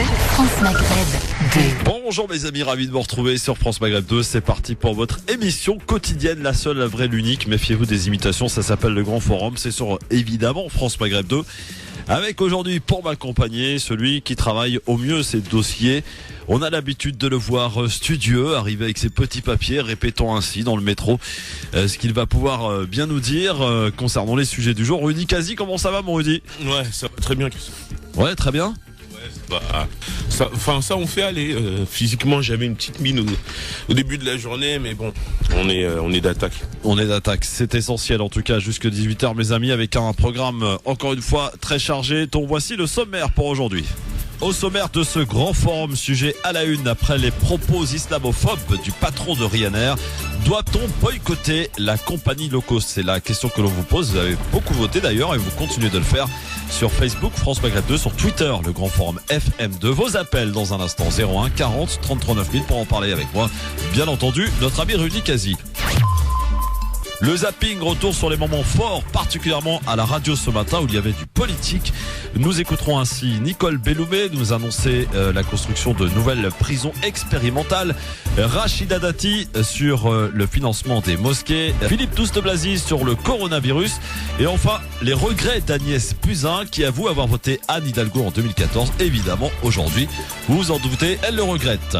France Maghreb 2. Bonjour mes amis, ravi de vous retrouver sur France Maghreb 2. C'est parti pour votre émission quotidienne, la seule, la vraie, l'unique. Méfiez-vous des imitations, ça s'appelle le Grand Forum. C'est sur, évidemment, France Maghreb 2. Avec aujourd'hui, pour m'accompagner, celui qui travaille au mieux ses dossiers. On a l'habitude de le voir studieux, arriver avec ses petits papiers, répétant ainsi dans le métro ce qu'il va pouvoir bien nous dire concernant les sujets du jour. Rudy Kazi, comment ça va mon Rudy? Ouais, ça va très bien. Ouais, très bien. Ça on fait aller. Physiquement, j'avais une petite mine au début de la journée, mais bon, on est d'attaque. On est d'attaque, c'est essentiel en tout cas jusque 18h mes amis, avec un programme encore une fois très chargé. Donc voici le sommaire pour aujourd'hui. Au sommaire de ce grand forum, sujet à la une après les propos islamophobes du patron de Ryanair. Doit-on boycotter la compagnie low cost? C'est la question que l'on vous pose. Vous avez beaucoup voté d'ailleurs et vous continuez de le faire sur Facebook, France Maghreb 2, sur Twitter, le grand forum FM2. Vos appels dans un instant, 01 40 33 9000 pour en parler avec moi. Bien entendu, notre ami Rudy Kazi. Le zapping, retour sur les moments forts, particulièrement à la radio ce matin où il y avait du politique. Nous écouterons ainsi Nicole Belloubet nous annoncer la construction de nouvelles prisons expérimentales. Rachida Dati sur le financement des mosquées. Philippe Douste de Blazy sur le coronavirus. Et enfin, les regrets d'Agnès Buzyn qui avoue avoir voté Anne Hidalgo en 2014. Évidemment, aujourd'hui, vous vous en doutez, elle le regrette.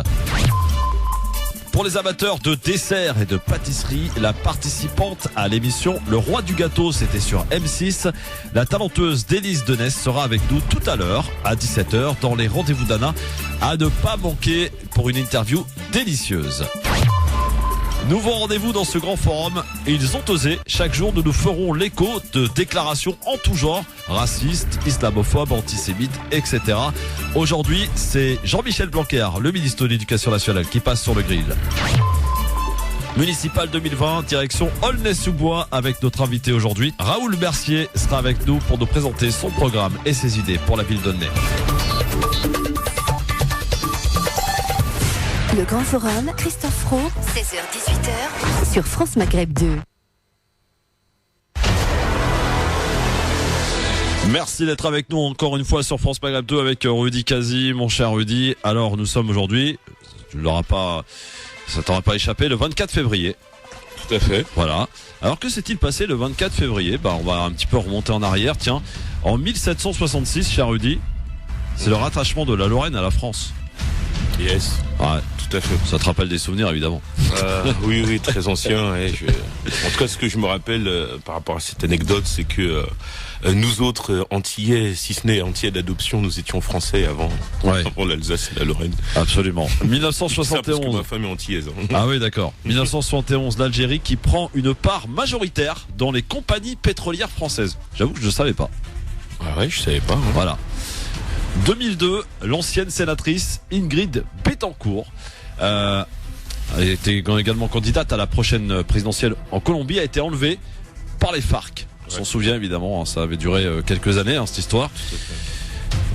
Pour les amateurs de desserts et de pâtisseries, la participante à l'émission Le Roi du Gâteau, c'était sur M6. La talentueuse Délice Denès sera avec nous tout à l'heure, à 17h, dans les rendez-vous d'Anna, à ne pas manquer pour une interview délicieuse. Nouveau rendez-vous dans ce grand forum et ils ont osé. Chaque jour, nous ferons l'écho de déclarations en tout genre, racistes, islamophobes, antisémites, etc. Aujourd'hui, c'est Jean-Michel Blanquer, le ministre de l'Éducation nationale, qui passe sur le grill. Municipal 2020, direction Aulnay-sous-Bois avec notre invité aujourd'hui. Raoul Mercier sera avec nous pour nous présenter son programme et ses idées pour la ville d'Aulnay. Le Grand Forum, Christophe Roux, 16h-18h, sur France Maghreb 2. Merci d'être avec nous encore une fois sur France Maghreb 2 avec Rudy Kazi, mon cher Rudy. Alors nous sommes aujourd'hui, ça t'aura pas échappé, le 24 février. Tout à fait. Voilà. Alors que s'est-il passé le 24 février? On va un petit peu remonter en arrière. Tiens, en 1766, cher Rudy, c'est le rattachement de la Lorraine à la France. Yes. Ouais. Tout à fait. Ça te rappelle des souvenirs évidemment. Oui, très ancien. En tout cas, ce que je me rappelle par rapport à cette anecdote, c'est que nous autres Antillais, si ce n'est Antillais d'adoption, nous étions français avant l'Alsace et la Lorraine. Absolument. 1971. Ça, parce que ma femme est antillaise. Ah oui, d'accord. 1971, l'Algérie qui prend une part majoritaire dans les compagnies pétrolières françaises. J'avoue que je ne savais pas. Ah ouais, je savais pas. Voilà. 2002, l'ancienne sénatrice Ingrid Betancourt elle était également candidate à la prochaine présidentielle en Colombie, a été enlevée par les FARC. On s'en souvient évidemment, ça avait duré quelques années cette histoire.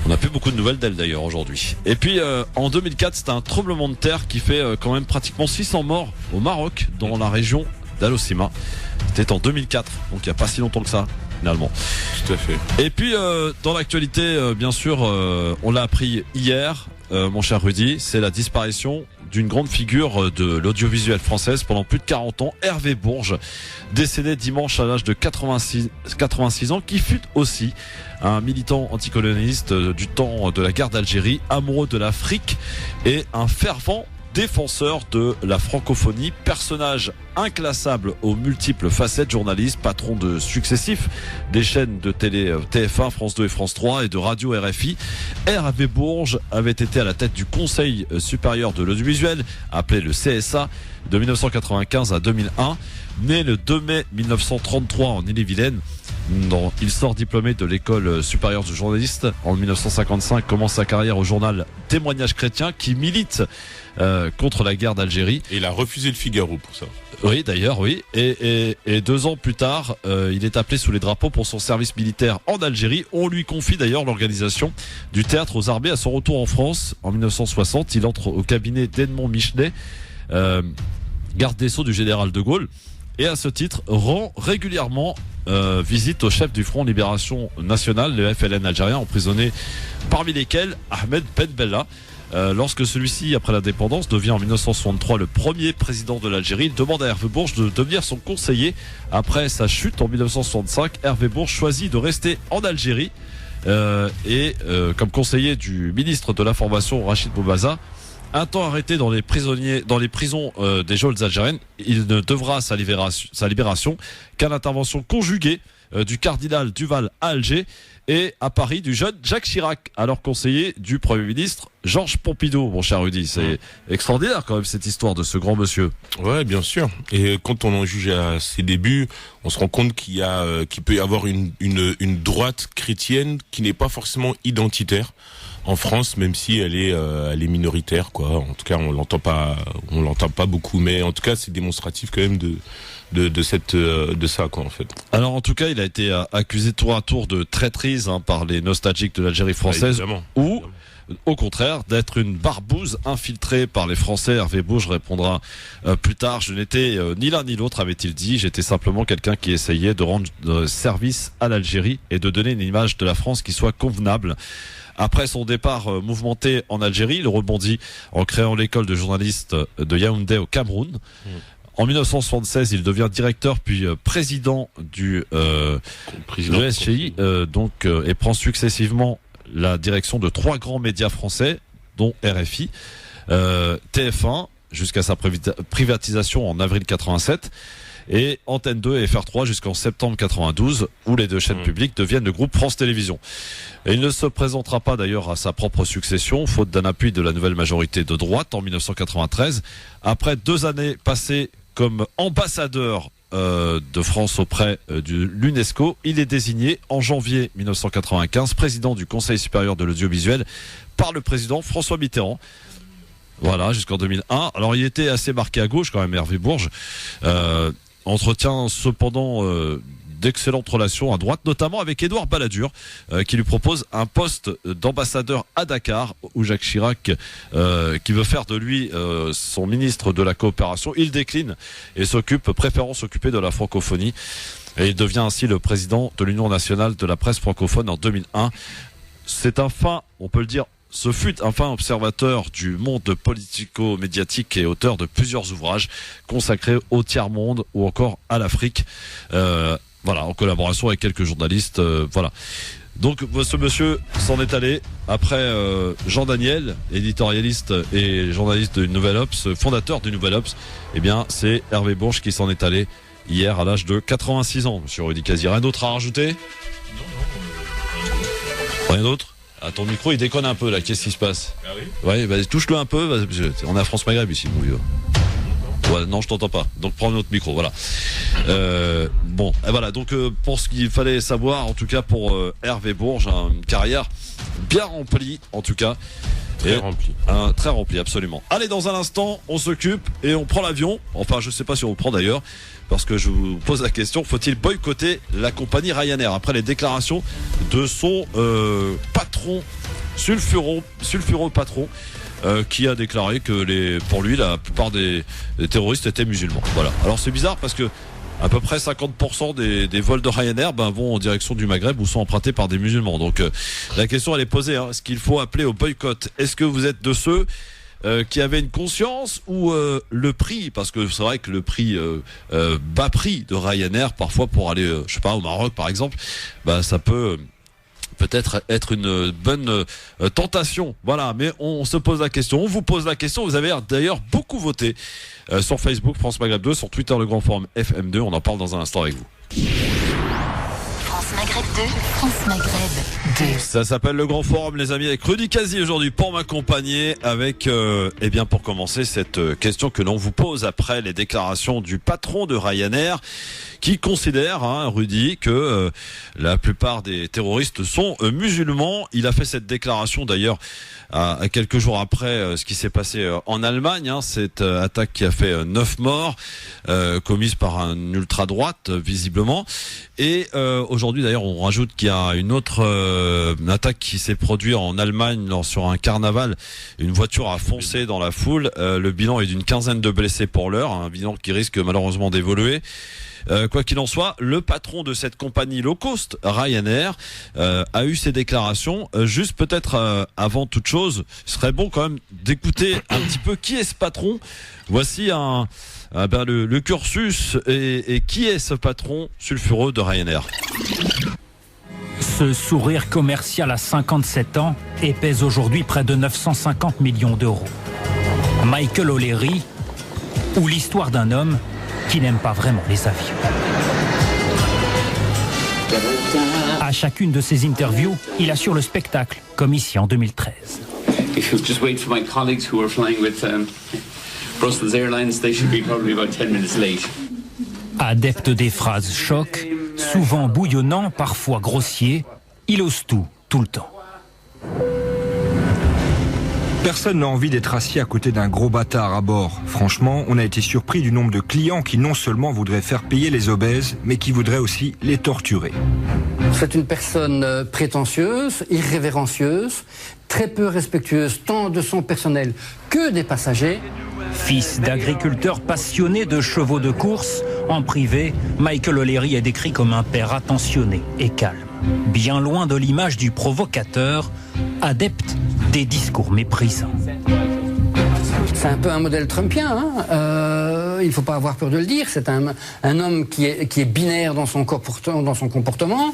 On n'a plus beaucoup de nouvelles d'elle d'ailleurs aujourd'hui. Et puis en 2004, c'était un tremblement de terre qui fait quand même pratiquement 600 morts au Maroc, dans la région d'Al-Hoceima. C'était en 2004, donc il n'y a pas si longtemps que ça. Finalement. Tout à fait. Et puis dans l'actualité, bien sûr, on l'a appris hier, mon cher Rudy, c'est la disparition d'une grande figure de l'audiovisuel française pendant plus de 40 ans, Hervé Bourges, décédé dimanche à l'âge de 86 ans, qui fut aussi un militant anticolonialiste du temps de la guerre d'Algérie, amoureux de l'Afrique et un fervent défenseur de la francophonie, personnage inclassable aux multiples facettes, journaliste, patron de successifs des chaînes de télé TF1, France 2 et France 3 et de radio RFI. Hervé Bourges avait été à la tête du Conseil supérieur de l'audiovisuel, appelé le CSA, de 1995 à 2001. Né le 2 mai 1933 en Ille-et-Vilaine, il sort diplômé de l'école supérieure de journaliste. En 1955, commence sa carrière au journal Témoignages chrétiens qui milite contre la guerre d'Algérie. Et il a refusé le Figaro pour ça. Oui, d'ailleurs, oui. Et 2 ans plus tard, il est appelé sous les drapeaux pour son service militaire en Algérie. On lui confie d'ailleurs l'organisation du théâtre aux armées. À son retour en France, en 1960, il entre au cabinet d'Edmond Michelet, garde des Sceaux du général de Gaulle. et à ce titre rend régulièrement visite au chef du Front Libération Nationale, le FLN algérien, emprisonné, parmi lesquels Ahmed Ben Bella. Lorsque celui-ci, après l'indépendance, devient en 1963 le premier président de l'Algérie, il demande à Hervé Bourges de devenir son conseiller. Après sa chute en 1965, Hervé Bourges choisit de rester en Algérie comme conseiller du ministre de l'Information Rachid Boubaza. Un temps arrêté dans les prisons des geôles algériennes, il ne devra sa libération qu'à l'intervention conjuguée du cardinal Duval à Alger et à Paris du jeune Jacques Chirac, alors conseiller du Premier ministre Georges Pompidou. Mon cher Rudy, c'est extraordinaire quand même cette histoire de ce grand monsieur. Ouais, bien sûr. Et quand on en juge à ses débuts, on se rend compte qu'il peut y avoir une droite chrétienne qui n'est pas forcément identitaire en France, même si elle est minoritaire, quoi. En tout cas, on l'entend pas beaucoup, mais en tout cas, c'est démonstratif quand même de ça, quoi, en fait. Alors, en tout cas, il a été accusé tour à tour de traîtrise par les nostalgiques de l'Algérie française, ou au contraire d'être une barbouze infiltrée par les Français. Hervé Bourges répondra plus tard: je n'étais ni l'un ni l'autre, avait-il dit, j'étais simplement quelqu'un qui essayait de rendre service à l'Algérie et de donner une image de la France qui soit convenable. Après son départ mouvementé en Algérie, il rebondit en créant l'école de journalistes de Yaoundé au Cameroun. En 1976, il devient directeur puis président du SCI, et prend successivement la direction de 3 grands médias français, dont RFI, TF1, jusqu'à sa privatisation en avril 87, et Antenne 2 et FR3 jusqu'en septembre 92, où les 2 chaînes publiques deviennent le groupe France Télévisions. Et il ne se présentera pas d'ailleurs à sa propre succession, faute d'un appui de la nouvelle majorité de droite en 1993. Après 2 années passées comme ambassadeur de France auprès de l'UNESCO, il est désigné en janvier 1995 président du Conseil supérieur de l'audiovisuel par le président François Mitterrand. Voilà, jusqu'en 2001. Alors il était assez marqué à gauche quand même, Hervé Bourges. Entretient cependant d'excellentes relations à droite, notamment avec Édouard Balladur, qui lui propose un poste d'ambassadeur à Dakar, où Jacques Chirac, qui veut faire de lui son ministre de la coopération, il décline et préférant s'occuper de la francophonie. Et il devient ainsi le président de l'Union nationale de la presse francophone en 2001. C'est on peut le dire, ce fut un fin observateur du monde politico-médiatique et auteur de plusieurs ouvrages consacrés au tiers-monde ou encore à l'Afrique. Voilà, en collaboration avec quelques journalistes. Voilà. Donc ce monsieur s'en est allé après Jean Daniel, éditorialiste et journaliste du Nouvel Obs, fondateur du Nouvel Obs. Eh bien, c'est Hervé Bourges qui s'en est allé hier à l'âge de 86 ans. Monsieur Rudy Kazi, rien d'autre à rajouter? Non. Rien d'autre? Ah, ton micro il déconne un peu là, qu'est-ce qui se passe? Ah oui? Ouais, bah, touche-le un peu, on est à France Maghreb ici, mon vieux. Ouais, non, je t'entends pas. Donc prends notre micro, voilà. Bon, et voilà. Donc pour ce qu'il fallait savoir, en tout cas pour Hervé Bourges, une carrière bien remplie, en tout cas. Très rempli, absolument. Allez, dans un instant, on s'occupe et on prend l'avion. Enfin, je sais pas si on le prend d'ailleurs, parce que je vous pose la question, faut-il boycotter la compagnie Ryanair après les déclarations de son patron, sulfureux patron, qui a déclaré que pour lui, la plupart des terroristes étaient musulmans. Voilà. Alors c'est bizarre parce que à peu près 50% des vols de Ryanair vont en direction du Maghreb ou sont empruntés par des musulmans. Donc la question elle est posée, est-ce qu'il faut appeler au boycott? Est-ce que vous êtes de ceux qui avaient une conscience ou le prix, parce que c'est vrai que le prix bas prix de Ryanair parfois pour aller je sais pas au Maroc par exemple, ça peut-être être une bonne tentation. Voilà, mais on se pose la question, on vous pose la question. Vous avez d'ailleurs beaucoup voté sur Facebook France Maghreb 2, sur Twitter le Grand Forum FM2. On en parle dans un instant avec vous. France Maghreb 2, France Maghreb 2. Ça s'appelle le Grand Forum, les amis, avec Rudy Kazi aujourd'hui pour m'accompagner avec, pour commencer cette question que l'on vous pose après les déclarations du patron de Ryanair, qui considère, Rudy, que la plupart des terroristes sont musulmans. Il a fait cette déclaration d'ailleurs à quelques jours après ce qui s'est passé en Allemagne, cette attaque qui a fait 9 morts, commise par un ultra-droite visiblement. Et aujourd'hui d'ailleurs on rajoute qu'il y a une autre attaque qui s'est produite en Allemagne sur un carnaval. Une voiture a foncé dans la foule. Le bilan est d'une 15aine de blessés pour l'heure, un bilan qui risque malheureusement d'évoluer. Quoi qu'il en soit, le patron de cette compagnie low cost, Ryanair, a eu ses déclarations. Juste peut-être avant toute chose, ce serait bon quand même d'écouter un petit peu qui est ce patron. Voici le cursus et qui est ce patron sulfureux de Ryanair. Ce sourire commercial à 57 ans et pèse aujourd'hui près de 950 millions d'euros. Michael O'Leary, ou l'histoire d'un homme qui n'aime pas vraiment les avions. À chacune de ses interviews, il assure le spectacle, comme ici en 2013. If you just wait for my colleagues who are flying with Brussels Airlines, they should be probably about 10 minutes late. Adepte des phrases choc, souvent bouillonnant, parfois grossier, il ose tout le temps. Personne n'a envie d'être assis à côté d'un gros bâtard à bord. Franchement, on a été surpris du nombre de clients qui non seulement voudraient faire payer les obèses, mais qui voudraient aussi les torturer. C'est une personne prétentieuse, irrévérencieuse, très peu respectueuse tant de son personnel que des passagers. Fils d'agriculteur passionné de chevaux de course, en privé, Michael O'Leary est décrit comme un père attentionné et calme. Bien loin de l'image du provocateur, adepte des discours méprisants. C'est un peu un modèle trumpien, il ne faut pas avoir peur de le dire. C'est un homme qui est binaire dans son comportement.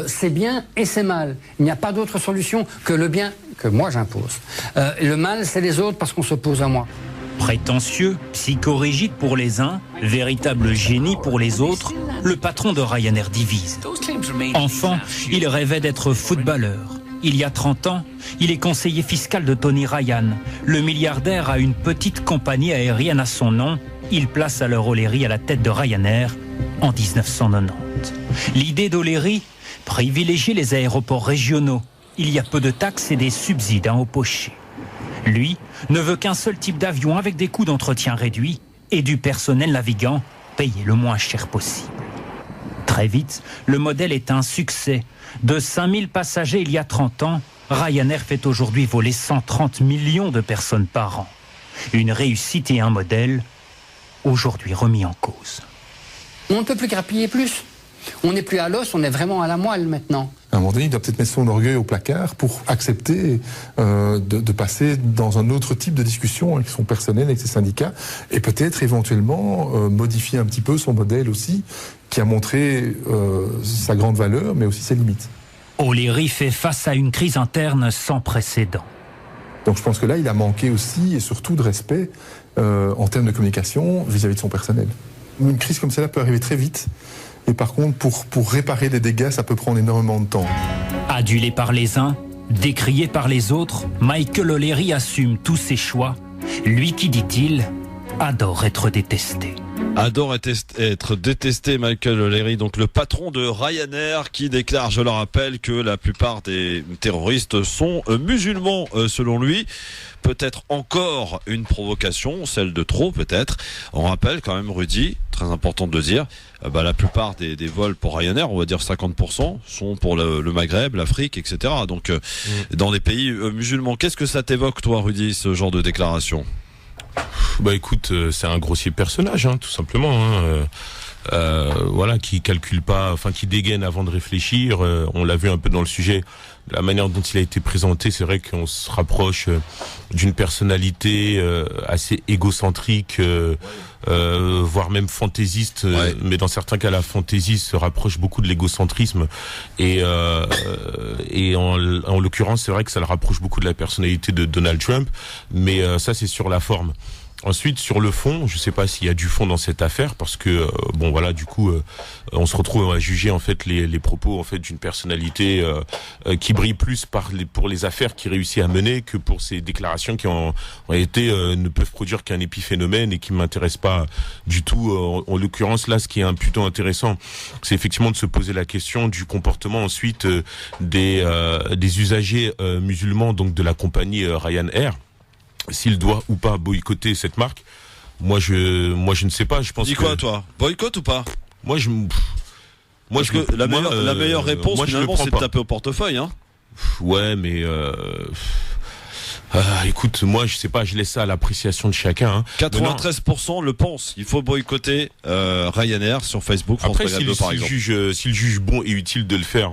C'est bien et c'est mal. Il n'y a pas d'autre solution que le bien que moi j'impose. Le mal, c'est les autres parce qu'on s'oppose à moi. Prétentieux, psychorigide pour les uns, véritable génie pour les autres, le patron de Ryanair divise. Enfant, il rêvait d'être footballeur. Il y a 30 ans, il est conseiller fiscal de Tony Ryan. Le milliardaire a une petite compagnie aérienne à son nom. Il place alors O'Leary à la tête de Ryanair en 1990. L'idée d'O'Leary, privilégier les aéroports régionaux. Il y a peu de taxes et des subsides au pochet. Lui ne veut qu'un seul type d'avion avec des coûts d'entretien réduits et du personnel navigant payé le moins cher possible. Très vite, le modèle est un succès. De 5000 passagers il y a 30 ans, Ryanair fait aujourd'hui voler 130 millions de personnes par an. Une réussite et un modèle aujourd'hui remis en cause. On ne peut plus grappiller plus. On n'est plus à l'os, on est vraiment à la moelle maintenant. À un moment donné, il doit peut-être mettre son orgueil au placard pour accepter de passer dans un autre type de discussion avec son personnel, avec ses syndicats, et peut-être éventuellement modifier un petit peu son modèle aussi, qui a montré sa grande valeur, mais aussi ses limites. O'Leary fait face à une crise interne sans précédent. Donc je pense que là, il a manqué aussi, et surtout de respect, en termes de communication vis-à-vis de son personnel. Une crise comme celle-là peut arriver très vite. Et par contre, pour réparer les dégâts, ça peut prendre énormément de temps. Adulé par les uns, décrié par les autres, Michael O'Leary assume tous ses choix. Lui qui, dit-il, adore être détesté. Adore être détesté, Michael O'Leary, donc le patron de Ryanair, qui déclare, je le rappelle, que la plupart des terroristes sont musulmans, selon lui. Peut-être encore une provocation, celle de trop peut-être. On rappelle quand même, Rudy, très important de le dire, la plupart des vols pour Ryanair, on va dire 50%, sont pour le Maghreb, l'Afrique, etc. Donc dans des pays musulmans. Qu'est-ce que ça t'évoque, toi, Rudy, ce genre de déclaration ? Bah écoute, c'est un grossier personnage, tout simplement. Voilà, qui calcule pas, enfin qui dégaine avant de réfléchir. On l'a vu un peu dans le sujet, la manière dont il a été présenté, c'est vrai qu'on se rapproche d'une personnalité assez égocentrique, voire même fantaisiste. Ouais. Mais dans certains cas, la fantaisie se rapproche beaucoup de l'égocentrisme. Et en l'occurrence, c'est vrai que ça le rapproche beaucoup de la personnalité de Donald Trump. Mais ça, c'est sur la forme. Ensuite, sur le fond, je sais pas s'il y a du fond dans cette affaire, parce que bon voilà, du coup, on se retrouve à juger en fait les propos en fait d'une personnalité qui brille plus pour les affaires qu'il réussit à mener que pour ses déclarations qui en réalité ne peuvent produire qu'un épiphénomène et qui m'intéressent pas du tout. En l'occurrence là, ce qui est plutôt intéressant, c'est effectivement de se poser la question du comportement ensuite des usagers musulmans, donc de la compagnie Ryanair. S'il doit ou pas boycotter cette marque, moi je ne sais pas. Je pense. Dis quoi, toi ? Boycott ou pas ? Moi Moi, la meilleure réponse, finalement, c'est de taper au portefeuille, hein. Ouais, mais écoute, moi je sais pas, je laisse ça à l'appréciation de chacun. Hein. 93% le pensent. Il faut boycotter Ryanair sur Facebook. France Après, s'il juge bon et utile de le faire,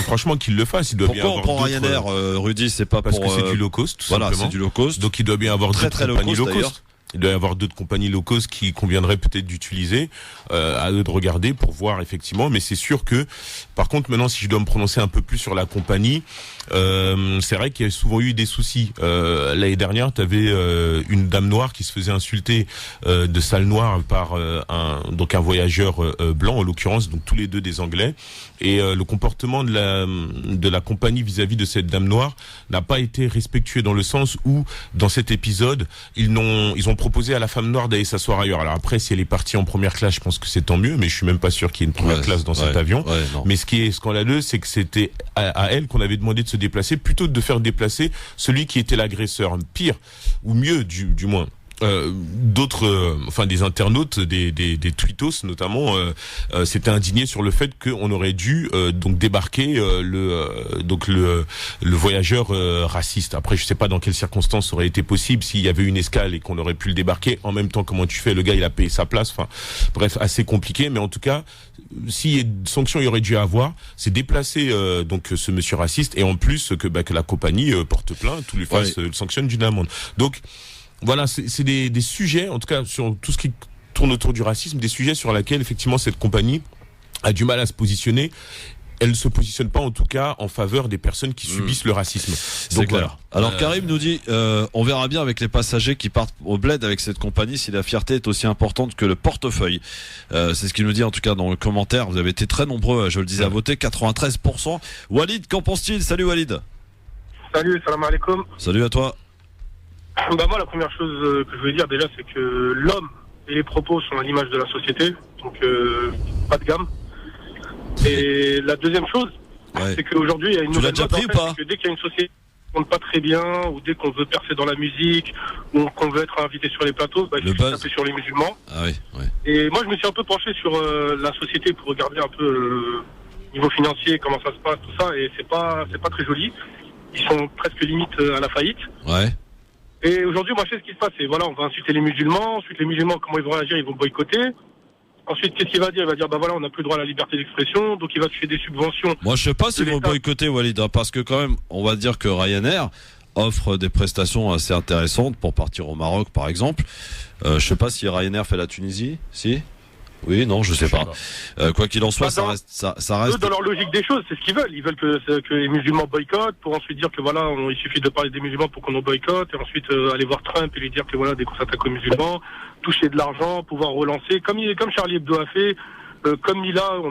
franchement qu'il le fasse. Il doit Pourquoi bien avoir on prend Ryanair, Rudy? C'est pas parce pour que c'est du low cost. Tout voilà, simplement. c'est du low cost. Donc il doit bien avoir d'autres compagnies low cost. Il doit y avoir d'autres compagnies low cost qui conviendraient peut-être d'utiliser, à eux de regarder pour voir effectivement. Mais c'est sûr que, par contre, maintenant, si je dois me prononcer un peu plus sur la compagnie, c'est vrai qu'il y a souvent eu des soucis. L'année dernière, tu avais une dame noire qui se faisait insulter de sale noire par un voyageur blanc, en l'occurrence, donc tous les deux des Anglais. Et le comportement de la compagnie vis-à-vis de cette dame noire n'a pas été respectueux dans le sens où, dans cet épisode, ils ont proposé à la femme noire d'aller s'asseoir ailleurs. Alors après, si elle est partie en première classe, je pense que c'est tant mieux, mais je suis même pas sûr qu'il y ait une première classe dans cet avion. Mais ce qui est scandaleux, c'est que c'était à elle qu'on avait demandé de se déplacer plutôt que de faire déplacer celui qui était l'agresseur. Pire, ou mieux du moins. Des internautes, des tweetos notamment, s'étaient indignés sur le fait qu'on aurait dû donc débarquer le voyageur raciste. Après, je sais pas dans quelles circonstances ça aurait été possible s'il y avait une escale et qu'on aurait pu le débarquer. En même temps, comment tu fais? Le gars, il a payé sa place. Enfin, bref, assez compliqué. Mais en tout cas, s'il y a une sanction, il y aurait dû avoir, c'est déplacer donc ce monsieur raciste et en plus que la compagnie porte plainte ou lui fasse le sanctionne d'une amende. Donc voilà, c'est des sujets, en tout cas sur tout ce qui tourne autour du racisme, des sujets sur lesquels effectivement cette compagnie a du mal à se positionner. Elle ne se positionne pas en tout cas en faveur des personnes qui subissent le racisme. Donc voilà. Alors Karim nous dit, on verra bien avec les passagers qui partent au bled avec cette compagnie si la fierté est aussi importante que le portefeuille. C'est ce qu'il nous dit en tout cas dans le commentaire. Vous avez été très nombreux, je le disais, à voter, 93%. Walid, qu'en pense-t-il? Salut Walid. Salut, salam alaikum. Salut à toi. Moi, la première chose que je veux dire déjà, c'est que l'homme et les propos sont à l'image de la société, donc pas de gamme. Et la deuxième chose, c'est qu'aujourd'hui, il y a une nouvelle mode, que dès qu'il y a une société qui ne compte pas très bien, ou dès qu'on veut percer dans la musique, ou qu'on veut être invité sur les plateaux, il suffit de taper sur les musulmans. Et moi, je me suis un peu penché sur la société pour regarder un peu niveau financier, comment ça se passe, tout ça, et c'est pas très joli. Ils sont presque limite à la faillite. Et aujourd'hui, moi, je sais ce qui se passe. C'est on va insulter les musulmans. Ensuite, les musulmans, comment ils vont réagir? Ils vont boycotter. Ensuite, qu'est-ce qu'il va dire? Il va dire, on n'a plus le droit à la liberté d'expression. Donc, il va toucher des subventions. Moi, je sais pas s'ils vont boycotter, Walid, parce que quand même, on va dire que Ryanair offre des prestations assez intéressantes pour partir au Maroc, par exemple. Je sais pas si Ryanair fait la Tunisie. Si? Oui, non, je sais pas. Quoi qu'il en soit, ça reste. Eux, dans leur logique des choses, c'est ce qu'ils veulent. Ils veulent que les musulmans boycottent pour ensuite dire que il suffit de parler des musulmans pour qu'on en boycotte et ensuite aller voir Trump et lui dire que dès qu'on s'attaque aux musulmans, toucher de l'argent, pouvoir relancer, comme Charlie Hebdo a fait, comme Mila,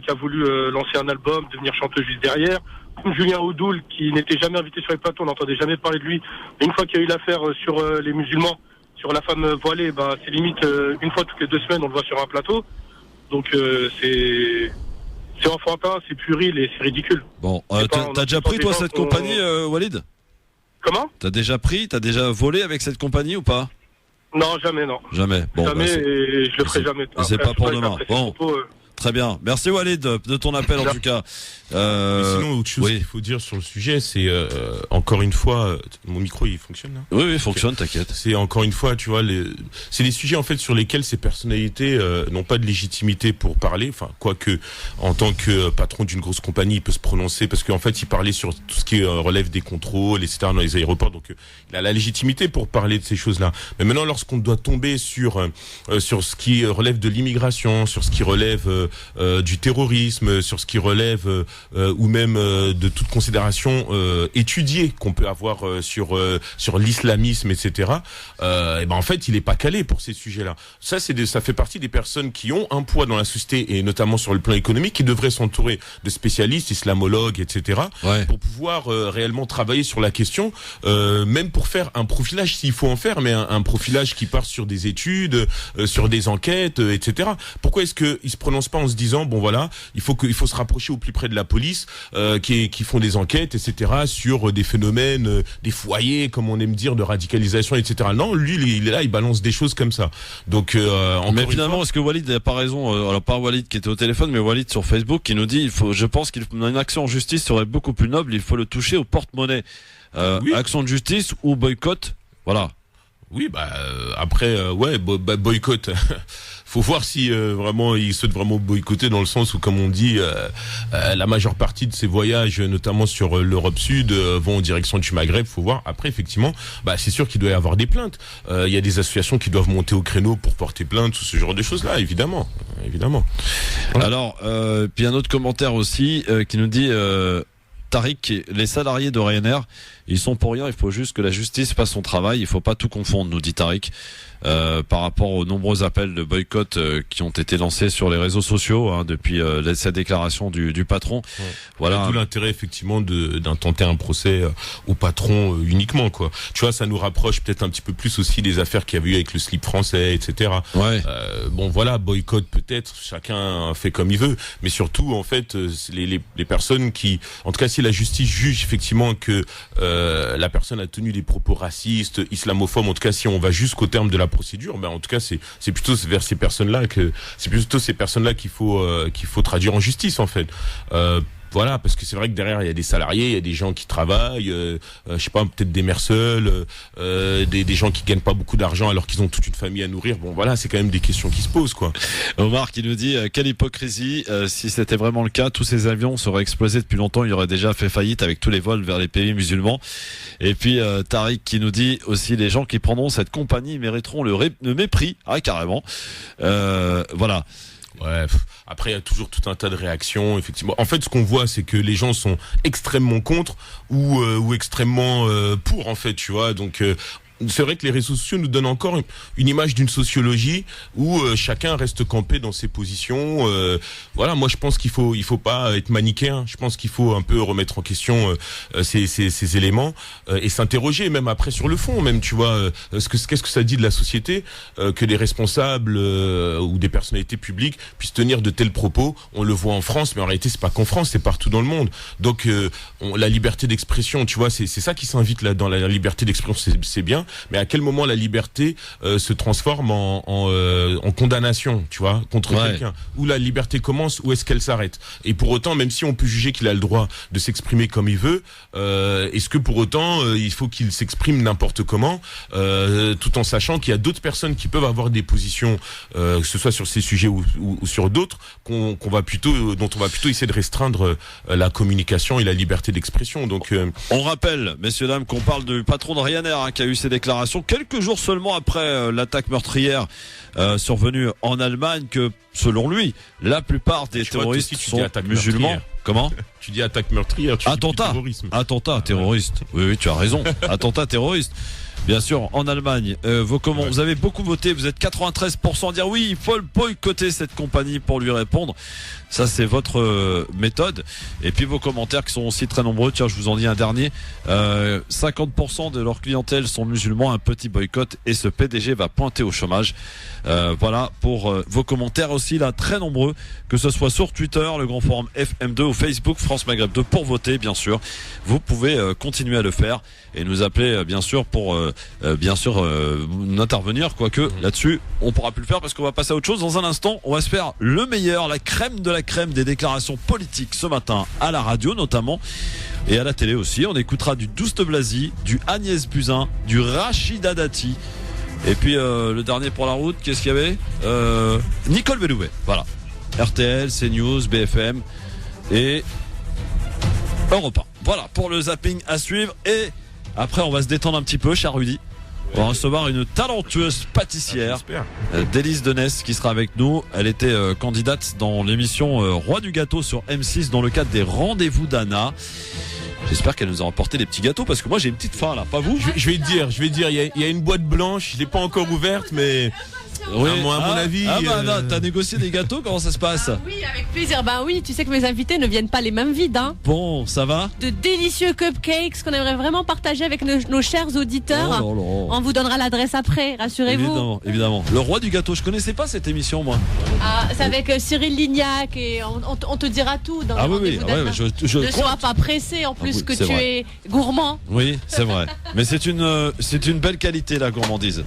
qui a voulu lancer un album, devenir chanteuse juste derrière, comme Julien Oudoul, qui n'était jamais invité sur les plateaux, on n'entendait jamais parler de lui. Et une fois qu'il y a eu l'affaire sur les musulmans, sur la femme voilée, c'est limite une fois toutes les 2 semaines on le voit sur un plateau. Donc c'est enfantin, c'est puéril et c'est ridicule. Bon, t'as déjà pris toi cette compagnie, Walid? Comment? T'as déjà volé avec cette compagnie ou pas? Non, jamais, non. Jamais. Bon, jamais, et je le ferai jamais. C'est pas pour demain. Bon. Très bien. Merci Walid de ton appel en tout cas. Mais sinon, autre chose qu'il faut dire sur le sujet, c'est encore une fois, mon micro il fonctionne là? Oui, il fonctionne, t'inquiète. C'est encore une fois, tu vois, c'est des sujets en fait sur lesquels ces personnalités n'ont pas de légitimité pour parler. Enfin, quoique en tant que patron d'une grosse compagnie, il peut se prononcer parce qu'en fait, il parlait sur tout ce qui relève des contrôles, etc. dans les aéroports. Donc, il a la légitimité pour parler de ces choses-là. Mais maintenant, lorsqu'on doit tomber sur ce qui relève de l'immigration, sur ce qui relève du terrorisme, sur ce qui relève ou même de toute considération étudiée qu'on peut avoir sur l'islamisme, etc. En fait, il est pas calé pour ces sujets-là. Ça fait partie des personnes qui ont un poids dans la société et notamment sur le plan économique, qui devraient s'entourer de spécialistes, islamologues, etc. pour pouvoir réellement travailler sur la question, même pour faire un profilage s'il faut en faire, mais un profilage qui part sur des études, sur des enquêtes, etc. Pourquoi est-ce qu'ils se prononcent pas pas en se disant bon voilà, il faut se rapprocher au plus près de la police qui font des enquêtes, etc. sur des phénomènes, des foyers, comme on aime dire, de radicalisation, etc. Non, lui, il est là, il balance des choses comme ça. Donc, mais finalement, est-ce que Walid n'a pas raison? Alors pas Walid qui était au téléphone, mais Walid sur Facebook qui nous dit, je pense une action en justice serait beaucoup plus noble. Il faut le toucher au porte-monnaie. Oui. Action de justice ou boycott, voilà. Oui, après, boycott. Faut voir si vraiment il souhaite vraiment boycotter, dans le sens où, comme on dit, la majeure partie de ces voyages, notamment sur l'Europe Sud, vont en direction du Maghreb. Faut voir. Après, effectivement, c'est sûr qu'il doit y avoir des plaintes. Il y a des associations qui doivent monter au créneau pour porter plainte, tout ce genre de choses-là, évidemment. Voilà. Alors, puis un autre commentaire aussi qui nous dit. Tariq, les salariés de Ryanair, ils sont pour rien, il faut juste que la justice fasse son travail, il faut pas tout confondre, nous dit Tariq, par rapport aux nombreux appels de boycott qui ont été lancés sur les réseaux sociaux depuis cette déclaration du patron. Ouais. Voilà. Tout l'intérêt effectivement d'intenter un procès au patron uniquement, quoi. Tu vois, ça nous rapproche peut-être un petit peu plus aussi des affaires qu'il y avait eu avec le slip français, etc. Ouais. Bon voilà, boycott peut-être, chacun fait comme il veut, mais surtout en fait les personnes qui, en tout cas si la justice juge effectivement que la personne a tenu des propos racistes, islamophobes, en tout cas si on va jusqu'au terme de la procédure, en tout cas c'est plutôt vers ces personnes-là qu'il faut traduire en justice en fait. Voilà, parce que c'est vrai que derrière il y a des salariés, il y a des gens qui travaillent, je sais pas, peut-être des mères seules, des gens qui gagnent pas beaucoup d'argent alors qu'ils ont toute une famille à nourrir. Bon voilà, c'est quand même des questions qui se posent, quoi. Omar qui nous dit quelle hypocrisie, si c'était vraiment le cas, tous ces avions seraient explosés depuis longtemps, il aurait déjà fait faillite avec tous les vols vers les pays musulmans. Et puis Tariq qui nous dit aussi les gens qui prendront cette compagnie mériteront le mépris, carrément. Voilà. Ouais, après il y a toujours tout un tas de réactions, effectivement. En fait, ce qu'on voit, c'est que les gens sont extrêmement contre ou extrêmement pour, en fait, tu vois. Donc c'est vrai que les réseaux sociaux nous donnent encore une image d'une sociologie où chacun reste campé dans ses positions. Voilà, moi je pense qu'il faut pas être manichéen. Je pense qu'il faut un peu remettre en question ces éléments et s'interroger même après sur le fond, même, tu vois, qu'est-ce que ça dit de la société que des responsables ou des personnalités publiques puissent tenir de tels propos. On le voit en France, mais en réalité c'est pas qu'en France, c'est partout dans le monde. Donc la liberté d'expression, tu vois, c'est ça qui s'invite là dans la liberté d'expression, c'est bien. Mais à quel moment la liberté se transforme en condamnation, tu vois, contre quelqu'un? Où la liberté commence, où est-ce qu'elle s'arrête? Et pour autant, même si on peut juger qu'il a le droit de s'exprimer comme il veut, est-ce que pour autant il faut qu'il s'exprime n'importe comment, tout en sachant qu'il y a d'autres personnes qui peuvent avoir des positions, que ce soit sur ces sujets ou sur d'autres, dont on va plutôt essayer de restreindre la communication et la liberté d'expression. Donc, on rappelle, messieurs dames, qu'on parle du patron de Ryanair qui a eu ses déclaration quelques jours seulement après l'attaque meurtrière survenue en Allemagne, que selon lui la plupart des terroristes sont musulmans. Meurtrière. Comment? Tu dis attaque meurtrière, tu attentat, attentat terroriste. Oui, tu as raison. Attentat terroriste. Bien sûr, en Allemagne, vous avez beaucoup voté, vous êtes 93% à dire oui, il faut boycotter cette compagnie pour lui répondre. Ça, c'est votre méthode. Et puis vos commentaires qui sont aussi très nombreux. Tiens, je vous en dis un dernier. 50% de leur clientèle sont musulmans, un petit boycott et ce PDG va pointer au chômage. Voilà pour vos commentaires aussi là, très nombreux, que ce soit sur Twitter, le Grand Forum FM2 ou Facebook France Maghreb 2 pour voter, bien sûr. Vous pouvez continuer à le faire et nous appeler, bien sûr, pour intervenir, quoique là-dessus on pourra plus le faire parce qu'on va passer à autre chose. Dans un instant, on va se faire le meilleur, la crème de la crème des déclarations politiques ce matin à la radio notamment et à la télé aussi. On écoutera du Douste Blazy, du Agnès Buzyn, du Rachida Dati et puis le dernier pour la route, qu'est-ce qu'il y avait, Nicole Belloubet. Voilà, RTL, CNews, BFM et Europe 1. Voilà pour le zapping à suivre et après on va se détendre un petit peu, cher Rudy. On va recevoir une talentueuse pâtissière, Délice Denès, qui sera avec nous. Elle était candidate dans l'émission Roi du gâteau sur M6 dans le cadre des rendez-vous d'Anna. J'espère qu'elle nous a apporté des petits gâteaux parce que moi j'ai une petite faim là, pas vous? Je vais te dire, il y a une boîte blanche, je l'ai pas encore ouverte, mais Oui. À mon avis. T'as négocié des gâteaux, comment ça se passe? Oui, avec plaisir. Oui, tu sais que mes invités ne viennent pas les mains vides. Hein. Bon, ça va? De délicieux cupcakes qu'on aimerait vraiment partager avec nos chers auditeurs. On vous donnera l'adresse après, rassurez-vous. Évidemment. Le roi du gâteau, je connaissais pas cette émission, moi. C'est avec Cyril Lignac et on te dira tout. Dans oui. Ne sois pas pressé, en plus que tu es gourmand. Oui, c'est vrai. Mais c'est une belle qualité, la gourmandise.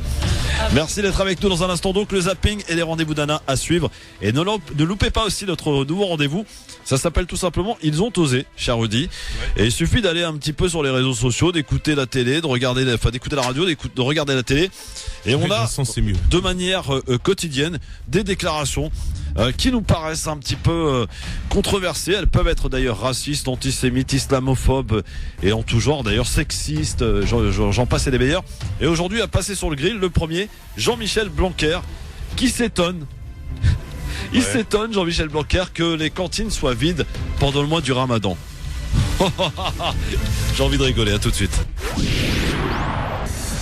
Merci d'être avec nous dans un instant. Donc le zapping et les rendez-vous d'Anna à suivre. Et ne loupez pas aussi notre nouveau rendez-vous. Ça s'appelle tout simplement Ils ont osé, cher Rudy. Et il suffit d'aller un petit peu sur les réseaux sociaux, d'écouter la télé, d'écouter la radio, de regarder la télé. Et on a de manière quotidienne des déclarations qui nous paraissent un petit peu controversées. Elles peuvent être d'ailleurs racistes, antisémites, islamophobes et en tout genre, d'ailleurs sexistes, j'en passe et des meilleurs. Et aujourd'hui a passé sur le grill le premier, Jean-Michel Blanquer, qui s'étonne. Il s'étonne, Jean-Michel Blanquer, que les cantines soient vides pendant le mois du Ramadan. J'ai envie de rigoler, à tout de suite.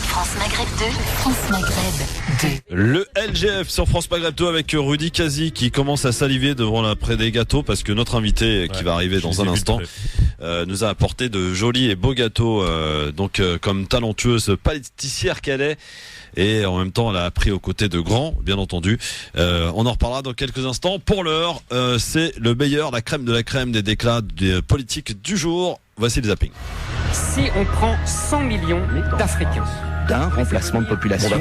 France Maghreb 2, France Maghreb 2. Le LGF sur France Maghreb 2 avec Rudy Kazi qui commence à saliver devant l'après des gâteaux parce que notre invité qui va arriver dans un instant nous a apporté de jolis et beaux gâteaux comme talentueuse pâtissière qu'elle est. Et en même temps, elle a appris aux côtés de grands, bien entendu. On en reparlera dans quelques instants. Pour l'heure, c'est le meilleur, la crème de la crème des déclats politiques du jour. Voici le zapping. Si on prend 100 millions d'Africains, d'un remplacement de population.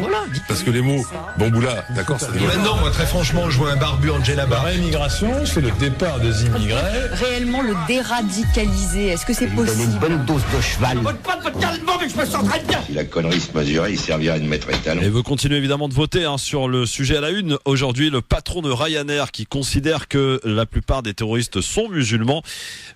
Parce que les mots bamboula, d'accord, ça développe. Maintenant, moi, très franchement, je vois un barbu Angela Barr. La réimmigration, c'est le départ des immigrés. Réellement le déradicaliser, est-ce que c'est possible? Une bonne dose de cheval. Pas de votre calmement, mais je me sens très bien. Si la connerie se mesurait, il servirait de maître étalon. Et vous continuez évidemment de voter sur le sujet à la une. Aujourd'hui, le patron de Ryanair qui considère que la plupart des terroristes sont musulmans.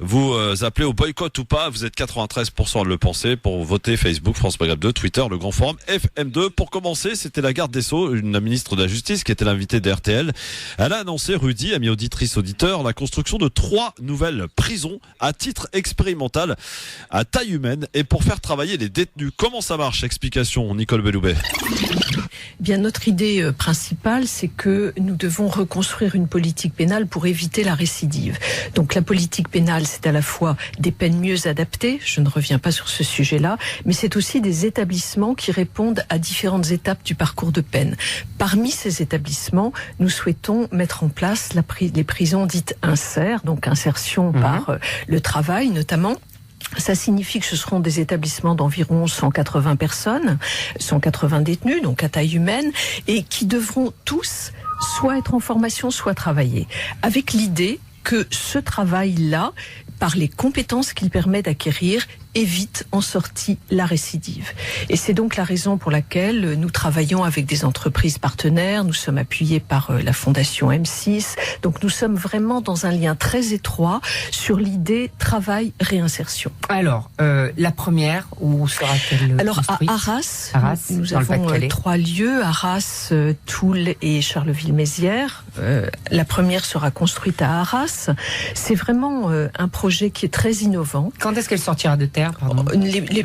Vous appelez au boycott ou pas, vous êtes 93% à le penser pour voter Facebook, France Maghreb 2, Twitter, le grand forum FM2. Pour commencer, c'était la garde des Sceaux, la ministre de la Justice qui était l'invitée d'RTL. Elle a annoncé, Rudy, amis auditrices, auditeurs, la construction de 3 nouvelles prisons à titre expérimental à taille humaine et pour faire travailler les détenus. Comment ça marche? Explication, Nicole Belloubet. Bien, notre idée principale, c'est que nous devons reconstruire une politique pénale pour éviter la récidive. Donc la politique pénale, c'est à la fois des peines mieux adaptées, je ne reviens pas sur ce sujet-là, mais c'est aussi des établissements qui répondent à différentes étapes du parcours de peine. Parmi ces établissements, nous souhaitons mettre en place les prisons dites insères, donc insertion par le travail notamment. Ça signifie que ce seront des établissements d'environ 180 personnes, 180 détenus, donc à taille humaine, et qui devront tous soit être en formation, soit travailler. Avec l'idée que ce travail-là, par les compétences qu'il permet d'acquérir, évite en sortie la récidive. Et c'est donc la raison pour laquelle nous travaillons avec des entreprises partenaires, nous sommes appuyés par la Fondation M6, donc nous sommes vraiment dans un lien très étroit sur l'idée travail-réinsertion. Alors, la première, où sera-t-elle construite? À Arras, nous avons 3 lieux, Arras, Toul et Charleville-Mézières. La première sera construite à Arras. C'est vraiment un projet qui est très innovant. Quand est-ce qu'elle sortira de terre?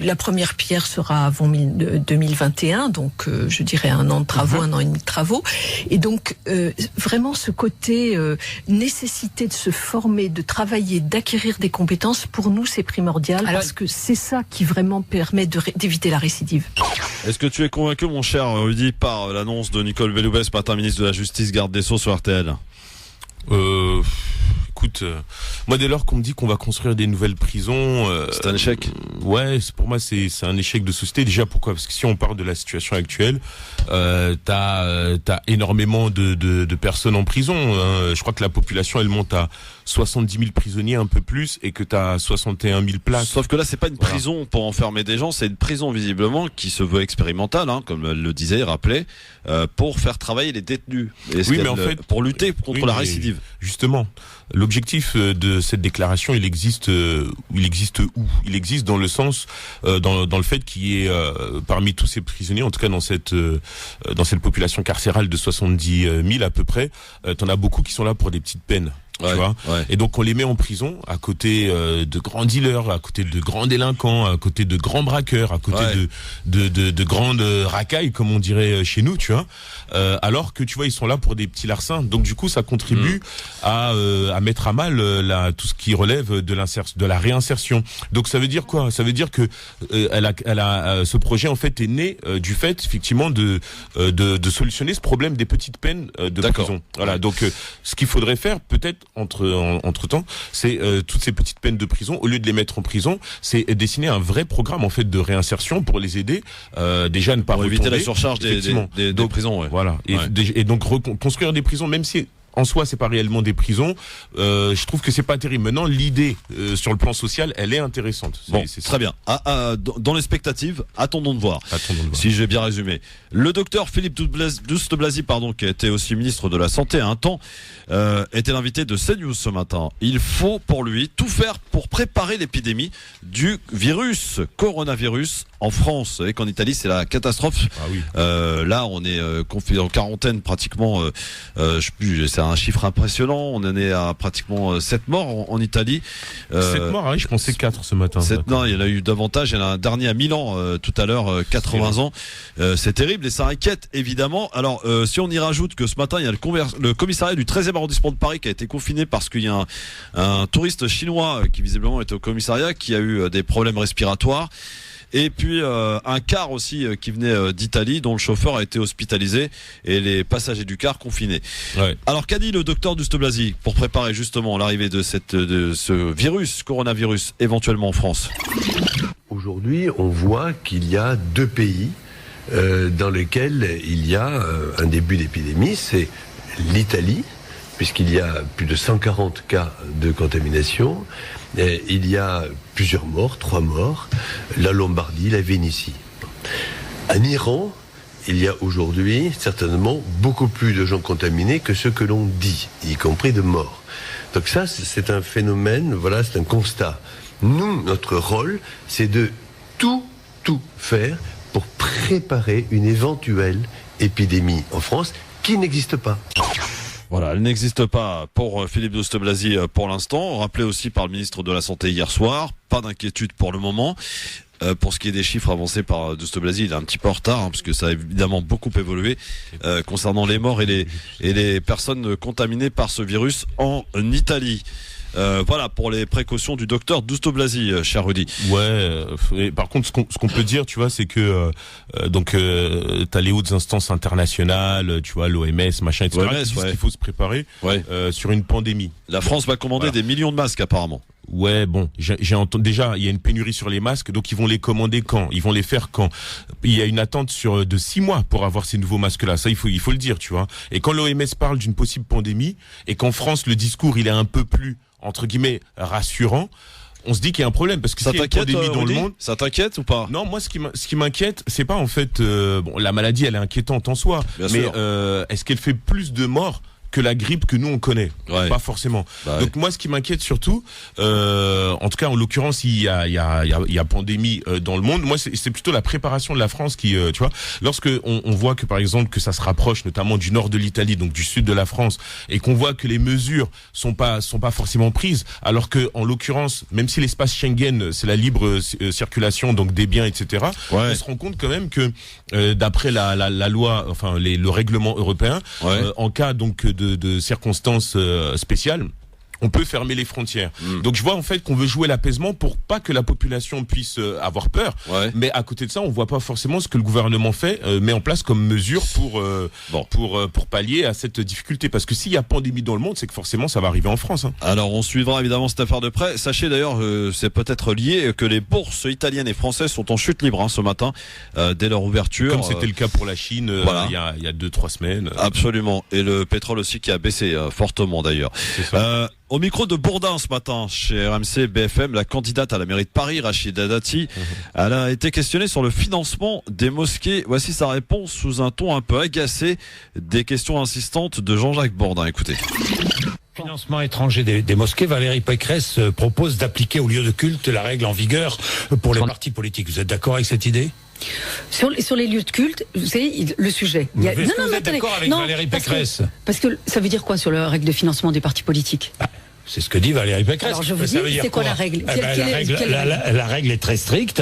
La première pierre sera avant 2021, donc je dirais 1 an de travaux, 1 an et demi de travaux. Et donc vraiment ce côté nécessité de se former, de travailler, d'acquérir des compétences, pour nous c'est primordial. Alors, parce que c'est ça qui vraiment permet d'éviter la récidive. Est-ce que tu es convaincu, mon cher Rudy, par l'annonce de Nicole Belloubet ce matin, ministre de la Justice, garde des Sceaux sur RTL? Écoute, moi dès lors qu'on me dit qu'on va construire des nouvelles prisons, c'est un échec. Ouais, pour moi c'est un échec de société. Déjà pourquoi? Parce que si on parle de la situation actuelle, t'as énormément de personnes en prison. Je crois que la population elle monte à 70 000 prisonniers, un peu plus, et que t'as 61 000 places. Sauf que là c'est pas une prison pour enfermer des gens, c'est une prison visiblement qui se veut expérimentale, comme elle le disait, rappelait, pour faire travailler les détenus. Oui, mais en fait, pour lutter contre la récidive. Justement. L'objectif de cette déclaration, il existe où? Il existe dans le sens, dans le fait qu'il y ait parmi tous ces prisonniers, en tout cas dans cette population carcérale de 70 000 à peu près, t'en as beaucoup qui sont là pour des petites peines. tu vois. Et donc on les met en prison à côté de grands dealers, à côté de grands délinquants, à côté de grands braqueurs, à côté de grandes racailles, comme on dirait chez nous, tu vois. Alors que tu vois, ils sont là pour des petits larcins. Donc du coup, ça contribue à mettre à mal tout ce qui relève de la réinsertion. Donc ça veut dire quoi? Ça veut dire que ce projet en fait est né du fait effectivement de solutionner ce problème des petites peines de prison. Voilà. Donc ce qu'il faudrait faire peut-être entre temps, c'est toutes ces petites peines de prison, au lieu de les mettre en prison, c'est dessiner un vrai programme en fait de réinsertion pour les aider déjà à ne pas retomber, éviter la surcharge des prisons. Voilà. Et donc construire des prisons, même si en soi, c'est pas réellement des prisons. Je trouve que c'est pas terrible. Maintenant, l'idée sur le plan social, elle est intéressante. C'est très bien. Dans l'expectative, attendons de voir. Si j'ai bien résumé. Le docteur Philippe Douste-Blazy, qui était aussi ministre de la Santé à un temps, était l'invité de CNews ce matin. Il faut pour lui tout faire pour préparer l'épidémie du coronavirus en France. Vous savez qu'en Italie, c'est la catastrophe. Là, on est confiné en quarantaine pratiquement. Je sais plus, c'est un chiffre impressionnant. On en est à pratiquement 7 morts en Italie. 7 morts, oui, je pensais 4 ce matin. Non, il y en a eu davantage. Il y en a un dernier à Milan tout à l'heure, 80 ans. C'est terrible et ça inquiète évidemment. Alors, si on y rajoute que ce matin, il y a le commissariat du 13e arrondissement de Paris qui a été confiné parce qu'il y a un touriste chinois qui visiblement était au commissariat qui a eu des problèmes respiratoires. Et puis un car aussi qui venait d'Italie dont le chauffeur a été hospitalisé et les passagers du car confinés. Alors qu'a dit le docteur Douste-Blazy pour préparer justement l'arrivée de ce coronavirus éventuellement en France? Aujourd'hui, on voit qu'il y a 2 pays dans lesquels il y a un début d'épidémie, c'est l'Italie, puisqu'il y a plus de 140 cas de contamination. Il y a plusieurs morts, 3 morts, la Lombardie, la Vénétie. En Iran, il y a aujourd'hui certainement beaucoup plus de gens contaminés que ce que l'on dit, y compris de morts. Donc ça, c'est un phénomène, voilà, c'est un constat. Nous, notre rôle, c'est de tout faire pour préparer une éventuelle épidémie en France qui n'existe pas. Voilà, elle n'existe pas pour Philippe Douste-Blazy pour l'instant. Rappelé aussi par le ministre de la Santé hier soir. Pas d'inquiétude pour le moment. Pour ce qui est des chiffres avancés par Douste-Blazy, il est un petit peu en retard, parce que ça a évidemment beaucoup évolué concernant les morts et les personnes contaminées par ce virus en Italie. Voilà pour les précautions du docteur Douste-Blazy, cher Rudy. Par contre, ce qu'on peut dire, tu vois, c'est que t'as les hautes instances internationales, tu vois, l'OMS, machin, etc. Qui disent qu'il faut se préparer sur une pandémie. La France va commander des millions de masques apparemment. J'ai entendu déjà, il y a une pénurie sur les masques, donc ils vont les commander quand? Ils vont les faire quand? Il y a une attente de 6 mois pour avoir ces nouveaux masques-là. Ça, il faut le dire, tu vois. Et quand l'OMS parle d'une possible pandémie, et qu'en France, le discours, il est un peu plus, entre guillemets, rassurant, on se dit qu'il y a un problème, parce que s'il y a une pandémie dans le monde... Ça t'inquiète ou pas? Non, moi, ce qui m'inquiète, c'est pas en fait... la maladie, elle est inquiétante en soi. Bien sûr. Est-ce qu'elle fait plus de morts que la grippe que nous on connaît? Pas forcément. Donc moi, ce qui m'inquiète surtout, en tout cas en l'occurrence, il y a pandémie dans le monde. Moi, c'est plutôt la préparation de la France qui, tu vois, lorsque on voit que par exemple que ça se rapproche notamment du nord de l'Italie, donc du sud de la France, et qu'on voit que les mesures sont pas forcément prises, alors que en l'occurrence, même si l'espace Schengen c'est la libre circulation donc des biens, etc. On se rend compte quand même que d'après la loi, enfin le règlement européen, en cas donc de circonstances spéciales, on peut fermer les frontières. Donc je vois en fait qu'on veut jouer l'apaisement pour pas que la population puisse avoir peur. Mais à côté de ça, on voit pas forcément ce que le gouvernement met en place comme mesure pour pallier à cette difficulté. Parce que s'il y a pandémie dans le monde, c'est que forcément ça va arriver en France. Alors on suivra évidemment cette affaire de près. Sachez d'ailleurs, c'est peut-être lié, que les bourses italiennes et françaises sont en chute libre ce matin, dès leur ouverture. Comme c'était le cas pour la Chine il y a 2-3 semaines. Absolument. Et le pétrole aussi qui a baissé fortement d'ailleurs. Au micro de Bourdin ce matin, chez RMC BFM, la candidate à la mairie de Paris, Rachida Dati, elle a été questionnée sur le financement des mosquées. Voici sa réponse sous un ton un peu agacé des questions insistantes de Jean-Jacques Bourdin. Écoutez. Financement étranger des mosquées, Valérie Pécresse propose d'appliquer au lieu de culte la règle en vigueur pour les partis politiques. Vous êtes d'accord avec cette idée ? Sur les lieux de culte, vous savez, le sujet. Est-ce que vous êtes d'accord avec Valérie Pécresse ? Parce que ça veut dire quoi sur la règle de financement des partis politiques ? C'est ce que dit Valérie Pécresse. Alors je vous dis, c'est quoi la règle ? La règle est très stricte.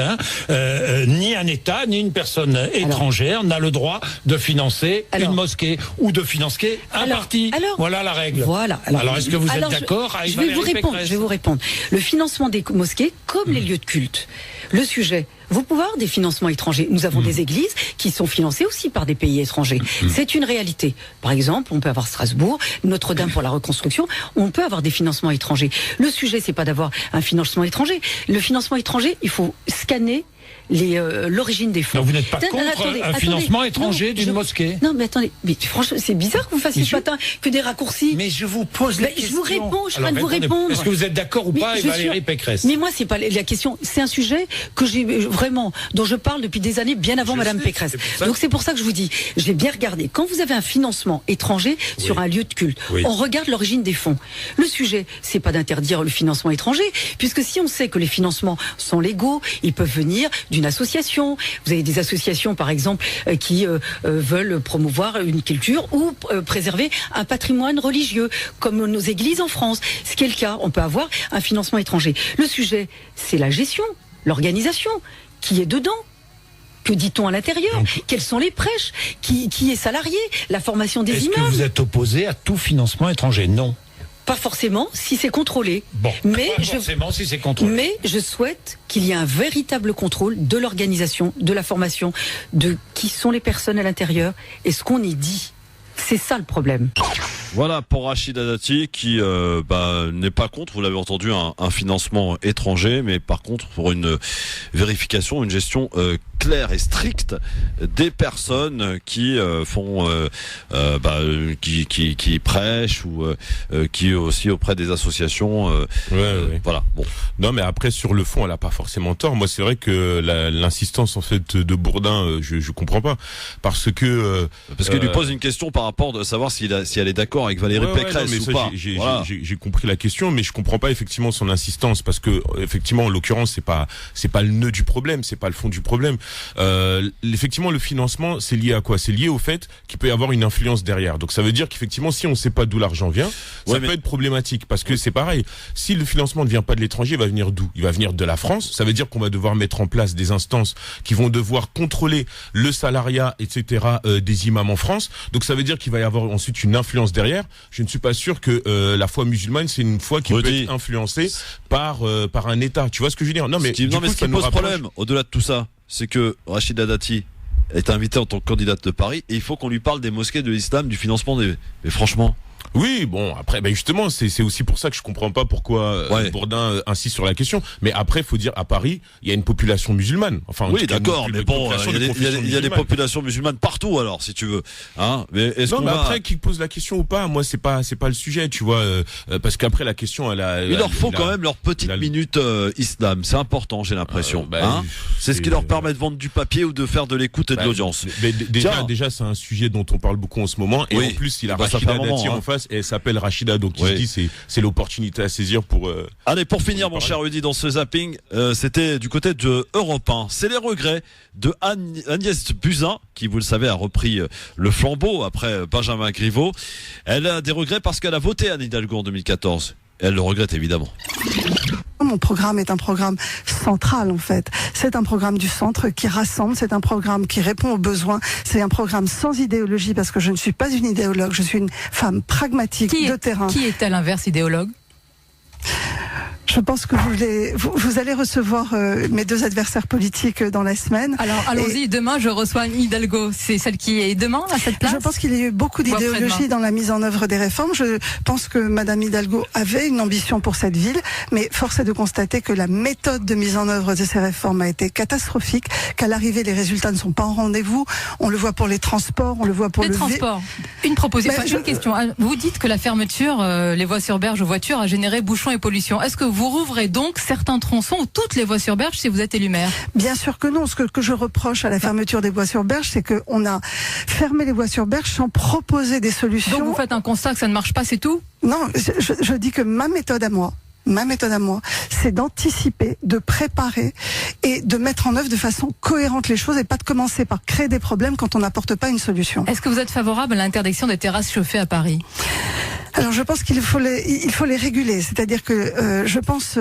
Ni un État, ni une personne étrangère n'a le droit de financer une mosquée ou de financer un parti. Voilà la règle. Voilà. Alors est-ce que vous êtes d'accord avec Valérie Pécresse ? Je vais vous répondre. Le financement des mosquées, comme les lieux de culte, le sujet... Vous pouvez avoir des financements étrangers. Nous avons des églises qui sont financées aussi par des pays étrangers. C'est une réalité. Par exemple, on peut avoir Strasbourg, Notre-Dame pour la reconstruction, on peut avoir des financements étrangers. Le sujet, c'est pas d'avoir un financement étranger. Le financement étranger, il faut scanner l'origine des fonds. Donc vous n'êtes pas contre un financement étranger d'une mosquée ? Non, mais attendez, franchement, c'est bizarre que vous fassiez ce matin que des raccourcis. Mais je vous pose la question. Je vous réponds, je viens de vous répondre. Est-ce que vous êtes d'accord ou pas avec Valérie Pécresse ? Mais moi, c'est pas la question. C'est un sujet que j'ai vraiment, dont je parle depuis des années, bien avant Madame Pécresse. Donc c'est pour ça que je vous dis, j'ai bien regardé. Quand vous avez un financement étranger sur un lieu de culte, on regarde l'origine des fonds. Le sujet, c'est pas d'interdire le financement étranger, puisque si on sait que les financements sont légaux, ils peuvent venir d'une association. Vous avez des associations, par exemple, qui veulent promouvoir une culture ou préserver un patrimoine religieux, comme nos églises en France. Ce qui est le cas, on peut avoir un financement étranger. Le sujet, c'est la gestion, l'organisation, qui est dedans. Que dit-on à l'intérieur ? Quelles sont les prêches ? Qui est salarié ? La formation des immeubles ? Est-ce que vous êtes opposé à tout financement étranger ? Non. Pas forcément si c'est contrôlé. Mais je souhaite qu'il y ait un véritable contrôle de l'organisation, de la formation, de qui sont les personnes à l'intérieur et ce qu'on y dit. C'est ça le problème. Voilà pour Rachida Dati qui n'est pas contre, vous l'avez entendu, un financement étranger, mais par contre pour une vérification, une gestion claire et stricte des personnes qui qui prêchent ou qui aussi auprès des associations. Voilà. Bon. Non, mais après sur le fond, elle a pas forcément tort. Moi, c'est vrai que l'insistance en fait de Bourdin, je comprends pas, parce qu'il lui pose une question par rapport de savoir si elle est d'accord avec Valérie Pécresse ou pas. J'ai compris la question, mais je comprends pas effectivement son insistance, parce que effectivement en l'occurrence c'est pas le nœud du problème, c'est pas le fond du problème. Effectivement le financement c'est lié à quoi ? C'est lié au fait qu'il peut y avoir une influence derrière. Donc ça veut dire qu'effectivement si on sait pas d'où l'argent vient, ça peut être problématique, parce que c'est pareil. Si le financement ne vient pas de l'étranger, il va venir d'où ? Il va venir de la France. Ça veut dire qu'on va devoir mettre en place des instances qui vont devoir contrôler le salariat, etc. Des imams en France. Donc ça veut dire qu'il va y avoir ensuite une influence derrière. Je ne suis pas sûr que la foi musulmane c'est une foi qui peut être influencée par un État. Tu vois ce que je veux dire ? Non, mais ce qui pose problème au-delà de tout ça, c'est que Rachida Dati est invitée en tant que candidate de Paris et il faut qu'on lui parle des mosquées, de l'islam, du financement des. Mais franchement. Oui, bon, après, justement, c'est aussi pour ça que je comprends pas pourquoi Bourdin insiste sur la question. Mais après, faut dire, à Paris, il y a une population musulmane. Enfin, oui, d'accord, mais bon, il y a des populations musulmanes partout, alors, si tu veux. Hein, mais après, qui pose la question ou pas, moi, c'est pas le sujet, tu vois, parce qu'après, la question, il leur faut quand même leur petite minute islam. C'est important, j'ai l'impression. C'est ce qui leur permet de vendre du papier ou de faire de l'écoute et de l'audience. Déjà, c'est un sujet dont on parle beaucoup en ce moment. Et en plus, il a Rachida Dati en face. Et elle s'appelle Rachida, donc il se dit c'est l'opportunité à saisir pour. Allez, pour finir, mon cher Rudy, dans ce zapping, c'était du côté de Europe 1. C'est les regrets de Agnès Buzyn, qui, vous le savez, a repris le flambeau après Benjamin Griveaux. Elle a des regrets parce qu'elle a voté Anne Hidalgo en 2014. Elle le regrette évidemment. Mon programme est un programme central en fait. C'est un programme du centre qui rassemble, c'est un programme qui répond aux besoins, c'est un programme sans idéologie parce que je ne suis pas une idéologue, je suis une femme pragmatique de terrain. Qui est à l'inverse idéologue ? Je pense que vous allez recevoir mes deux adversaires politiques dans la semaine. Alors allons-y, demain je reçois Anne Hidalgo. C'est celle qui est demain à cette place ? Je pense qu'il y a eu beaucoup d'idéologie dans la mise en œuvre des réformes. Je pense que Madame Hidalgo avait une ambition pour cette ville, mais force est de constater que la méthode de mise en œuvre de ces réformes a été catastrophique, qu'à l'arrivée les résultats ne sont pas en rendez-vous. On le voit pour les transports, on le voit pour les transports. Une proposition, une question. Vous dites que la fermeture, les voies sur berge aux voitures a généré bouchons et pollution. Est-ce que vous rouvrez donc certains tronçons ou toutes les voies sur berge si vous êtes élu maire ? Bien sûr que non. Ce que je reproche à la fermeture des voies sur berge, c'est qu'on a fermé les voies sur berge sans proposer des solutions. Donc vous faites un constat que ça ne marche pas, c'est tout ? Non, je dis que ma méthode à moi, ma méthode à moi, c'est d'anticiper, de préparer et de mettre en œuvre de façon cohérente les choses et pas de commencer par créer des problèmes quand on n'apporte pas une solution. Est-ce que vous êtes favorable à l'interdiction des terrasses chauffées à Paris ? Alors je pense qu'il faut les réguler, c'est-à-dire que je pense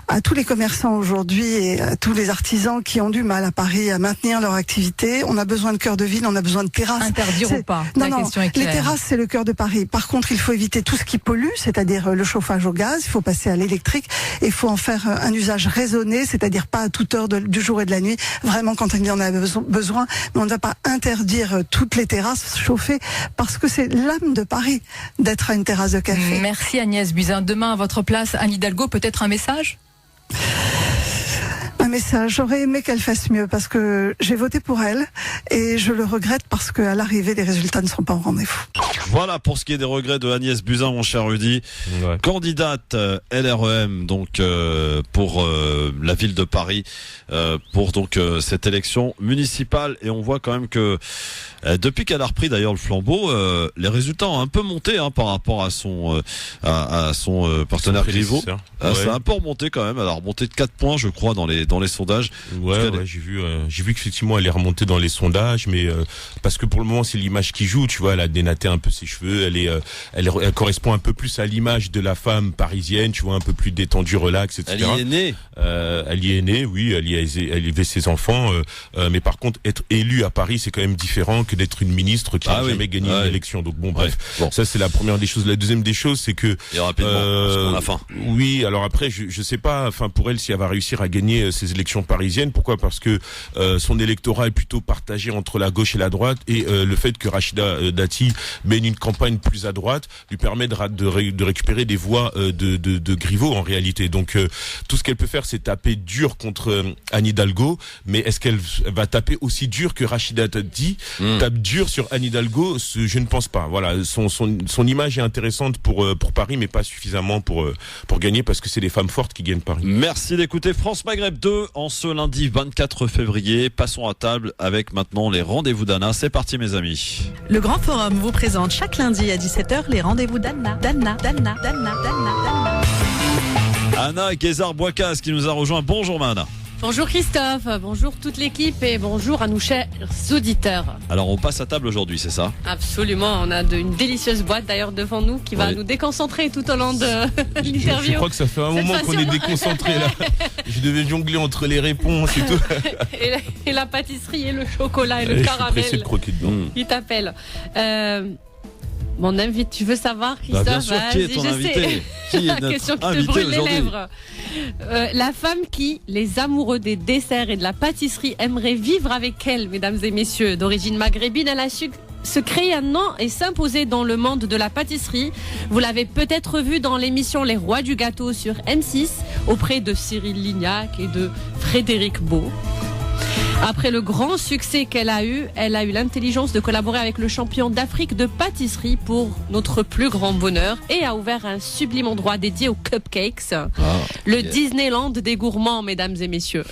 à tous les commerçants aujourd'hui et à tous les artisans qui ont du mal à Paris à maintenir leur activité. On a besoin de cœur de ville, on a besoin de terrasses. Interdire ou pas ? Non, les terrasses c'est le cœur de Paris. Par contre, il faut éviter tout ce qui pollue, c'est-à-dire le chauffage au gaz. Il faut passer à l'électrique et il faut en faire un usage raisonné, c'est-à-dire pas à toute heure du jour et de la nuit. Vraiment quand il y en a besoin, mais on ne va pas interdire toutes les terrasses chauffées parce que c'est l'âme de Paris d'être à une terrasse de café. Merci Agnès Buzyn. Demain à votre place, Anne Hidalgo, peut-être un message ? Un message, j'aurais aimé qu'elle fasse mieux parce que j'ai voté pour elle et je le regrette parce qu'à l'arrivée les résultats ne seront pas au rendez-vous. Voilà pour ce qui est des regrets de Agnès Buzyn, mon cher Rudy, candidate LREM donc pour la ville de Paris pour donc cette élection municipale, et on voit quand même que depuis qu'elle a repris d'ailleurs le flambeau, les résultats ont un peu monté par rapport à son partenaire Griveaux. Ça a un peu remonté quand même. Elle a remonté de 4 points, je crois, dans les sondages. J'ai vu qu'effectivement elle est remontée dans les sondages, mais parce que pour le moment c'est l'image qui joue. Tu vois, elle a dénaté un peu ses cheveux. Elle correspond un peu plus à l'image de la femme parisienne. Tu vois, un peu plus détendue, relax, etc. Elle y est née. Elle y est née, oui. Elle y a élevé ses enfants. Mais par contre, être élue à Paris, c'est quand même différent que d'être une ministre qui n'a jamais gagné une élection. Donc bref, ça c'est la première des choses. La deuxième des choses, c'est que et rapidement, parce qu'on a faim. Oui, alors après, je sais pas. Enfin, pour elle, si elle va réussir à gagner ces élections parisiennes, pourquoi ? Parce que son électorat est plutôt partagé entre la gauche et la droite, et le fait que Rachida Dati mène une campagne plus à droite lui permet de récupérer des voix de Griveaux en réalité. Donc tout ce qu'elle peut faire, c'est taper dur contre Anne Hidalgo, mais est-ce qu'elle va taper aussi dur que Rachida Dati tape dur sur Anne Hidalgo? Je ne pense pas. Voilà, son image est intéressante pour Paris, mais pas suffisamment pour gagner, parce que c'est les femmes fortes qui gagnent Paris. Merci d'écouter France Maghreb 2 en ce lundi 24 février. Passons à table avec maintenant les rendez-vous d'Anna. C'est parti mes amis. Le Grand Forum vous présente chaque lundi à 17h les rendez-vous d'Anna. Anna Guézard-Boicaz qui nous a rejoint. Bonjour Anna. Bonjour Christophe, bonjour toute l'équipe et bonjour à nos chers auditeurs. Alors on passe à table aujourd'hui, c'est ça ? Absolument, on a une délicieuse boîte d'ailleurs devant nous qui va nous déconcentrer tout au long de l'interview. Je crois que ça fait un moment qu'on est déconcentré là. Je devais jongler entre les réponses et tout. et la pâtisserie et le chocolat et le caramel. Je suis pressé de croquer dedans. Il t'appelle. Mon invité, tu veux savoir, Christophe? Bien sûr, qui est ton invité? Qui est la question qui te brûle les lèvres. La femme qui, les amoureux des desserts et de la pâtisserie, aimerait vivre avec elle, mesdames et messieurs. D'origine maghrébine, elle a su se créer un nom et s'imposer dans le monde de la pâtisserie. Vous l'avez peut-être vu dans l'émission Les Rois du Gâteau sur M6, auprès de Cyril Lignac et de Frédéric Beau. Après le grand succès qu'elle a eu l'intelligence de collaborer avec le champion d'Afrique de pâtisserie pour notre plus grand bonheur et a ouvert un sublime endroit dédié aux cupcakes. Le Disneyland des gourmands, mesdames et messieurs.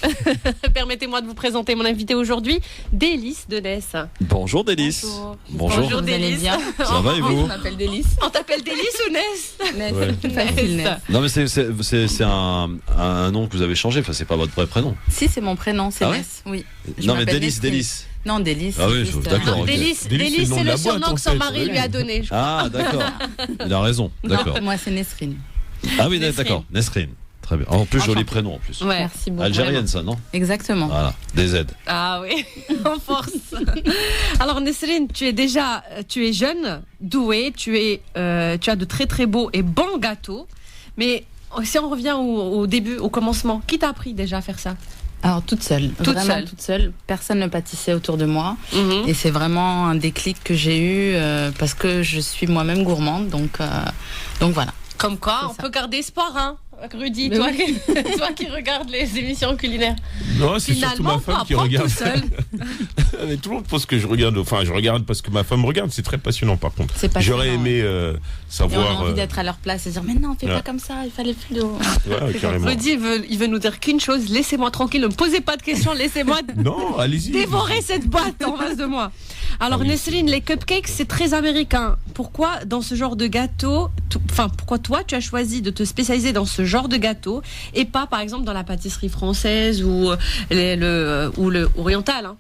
Permettez-moi de vous présenter mon invité aujourd'hui, Délice de Ness. Bonjour Délice. Bonjour Délice. Ça va et vous? On m'appelle Délice. On t'appelle Délice ou Ness? Ness. Non mais c'est un nom que vous avez changé, enfin c'est pas votre vrai prénom. Si, c'est mon prénom, c'est Ness, oui. Non mais Délice. Non, Délice. Ah oui, d'accord. Délice, c'est le surnom que son mari lui a donné. Ah d'accord. Il a raison. D'accord. Moi c'est Nesrine. Ah oui, d'accord. Nesrine. Très bien. En plus, joli prénom en plus. Ouais. Merci beaucoup. Algérienne ça, non? Exactement. Voilà, des Z. Ah oui, en force. Alors Nesrine, tu es jeune, douée, tu as de très très beaux et bons gâteaux. Mais si on revient au début, au commencement, qui t'a appris déjà à faire ça? Alors toute seule, toute seule. Personne ne pâtissait autour de moi, et c'est vraiment un déclic que j'ai eu parce que je suis moi-même gourmande, donc voilà. Comme quoi, on peut garder espoir, hein, Rudy, toi qui regardes les émissions culinaires. Non, c'est surtout ma femme qui regarde. Tout seul. Mais tout le monde pense que je regarde. Enfin, je regarde parce que ma femme regarde. C'est très passionnant, par contre. C'est passionnant, j'aurais aimé savoir. Et on a envie d'être à leur place et dire mais non, fais pas comme ça. Il fallait plus de. Ouais, carrément. Rudy, il veut nous dire qu'une chose. Laissez-moi tranquille. Ne me posez pas de questions. Laissez-moi. Non, allez-y. Dévorer cette boîte en face de moi. Alors, Nesrine, les cupcakes, c'est très américain. Pourquoi dans ce genre de gâteau, pourquoi toi tu as choisi de te spécialiser dans ce genre de gâteau et pas par exemple dans la pâtisserie française ou le oriental, hein?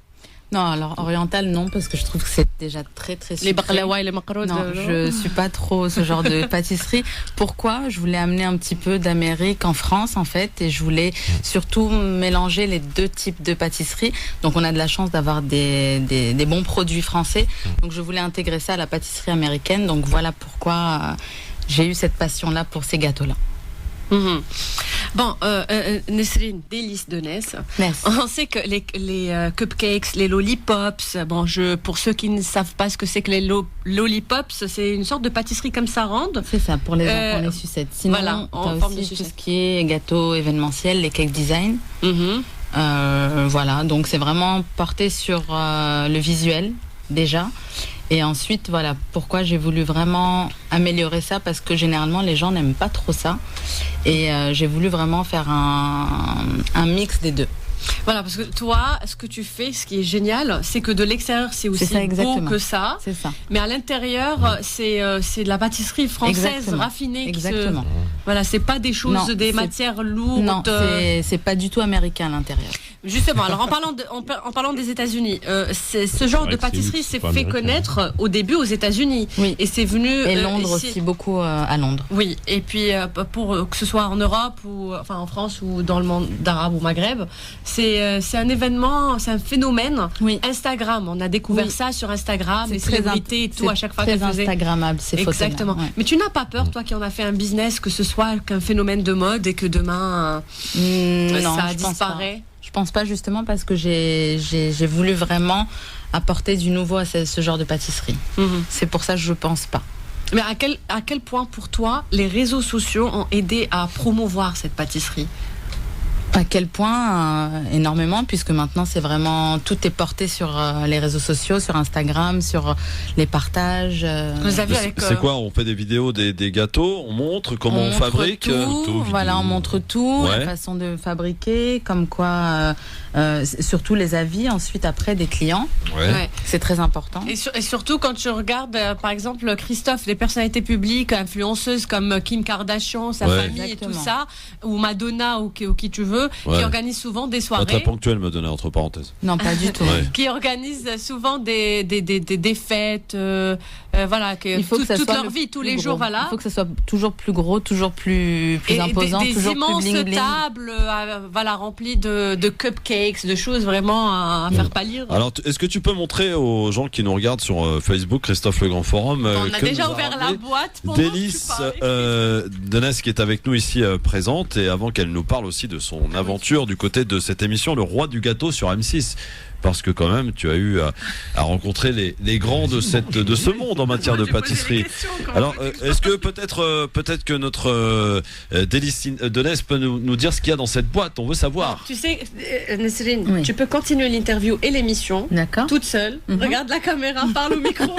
Non, alors oriental non, parce que je trouve que c'est déjà très très sucré. Les baklawa et les macaroons. Non, je suis pas trop ce genre de pâtisserie. Pourquoi? Je voulais amener un petit peu d'Amérique en France en fait, et je voulais surtout mélanger les deux types de pâtisserie. Donc on a de la chance d'avoir des bons produits français. Donc je voulais intégrer ça à la pâtisserie américaine. Donc voilà pourquoi j'ai eu cette passion-là pour ces gâteaux-là. Mmh. Bon, Nesrine, délice de Ness. Merci. On sait que les cupcakes, les lollipops, pour ceux qui ne savent pas ce que c'est que les lollipops, c'est une sorte de pâtisserie comme ça ronde. C'est ça, pour les enfants, les sucettes. Sinon, voilà, en forme de sucette. Tout ce qui est gâteau événementiel, les cake design. Voilà, donc c'est vraiment porté sur le visuel déjà. Et ensuite, voilà, pourquoi j'ai voulu vraiment améliorer ça, parce que généralement les gens n'aiment pas trop ça. Et j'ai voulu vraiment faire un mix des deux. Voilà, parce que toi, ce que tu fais, ce qui est génial, c'est que de l'extérieur, c'est aussi beau que ça. C'est ça. Mais à l'intérieur, c'est de la pâtisserie française raffinée. Exactement. Voilà, c'est pas des choses, des matières lourdes. Non, c'est pas du tout américain à l'intérieur. Justement, alors en parlant des États-Unis, ce genre de pâtisserie s'est fait connaître au début aux États-Unis. Oui. Et c'est venu. Et Londres aussi, beaucoup à Londres. Oui. Et puis pour que ce soit en Europe ou en France ou dans le monde arabe ou Maghreb, c'est un événement, c'est un phénomène. Oui. Instagram, on a découvert ça sur Instagram, les célébrités et tout à chaque fois qu'elles faisaient. C'est instagrammable ces photos. Exactement. Ouais. Mais tu n'as pas peur, toi qui en as fait un business, que ce soit qu'un phénomène de mode et que demain ça disparaît? Je pense pas, justement parce que j'ai voulu vraiment apporter du nouveau à ce genre de pâtisserie. C'est pour ça que je pense pas. Mais à quel point pour toi les réseaux sociaux ont aidé à promouvoir cette pâtisserie? À quel point énormément, puisque maintenant c'est vraiment tout est porté sur les réseaux sociaux, sur Instagram, sur les partages. Vous avez c'est quoi? On fait des vidéos des gâteaux, on montre comment on fabrique. Tout, voilà, on montre tout, la façon de fabriquer, comme quoi, surtout les avis ensuite après des clients. Ouais. C'est très important. Et surtout quand tu regardes, par exemple, Christophe, des personnalités publiques, influenceuses comme Kim Kardashian, sa famille. Exactement. Et tout ça, ou Madonna ou qui tu veux. Qui organise souvent des soirées. Pas très ponctuel, me donner entre parenthèses. Non, pas du tout. Qui organise souvent des fêtes, voilà, toute leur vie, tous les jours, voilà. Il faut que ça soit toujours plus gros, toujours plus imposant, des toujours immenses plus bling-bling. tables, voilà, remplies de cupcakes, de choses vraiment à faire pâlir. Alors, est-ce que tu peux montrer aux gens qui nous regardent sur Facebook, Christophe Le Grand Forum, on a déjà ouvert la boîte. Délice Denès qui est avec nous ici présente, et avant qu'elle nous parle aussi de son aventure du côté de cette émission Le Roi du Gâteau sur M6, parce que quand même tu as eu à rencontrer les grands de ce monde en matière de pâtisserie. Alors est-ce que peut-être que notre Délice Denès peut nous dire ce qu'il y a dans cette boîte? On veut savoir. Tu sais, Nesrine, tu peux continuer l'interview et l'émission toute seule. Regarde la caméra, parle au micro.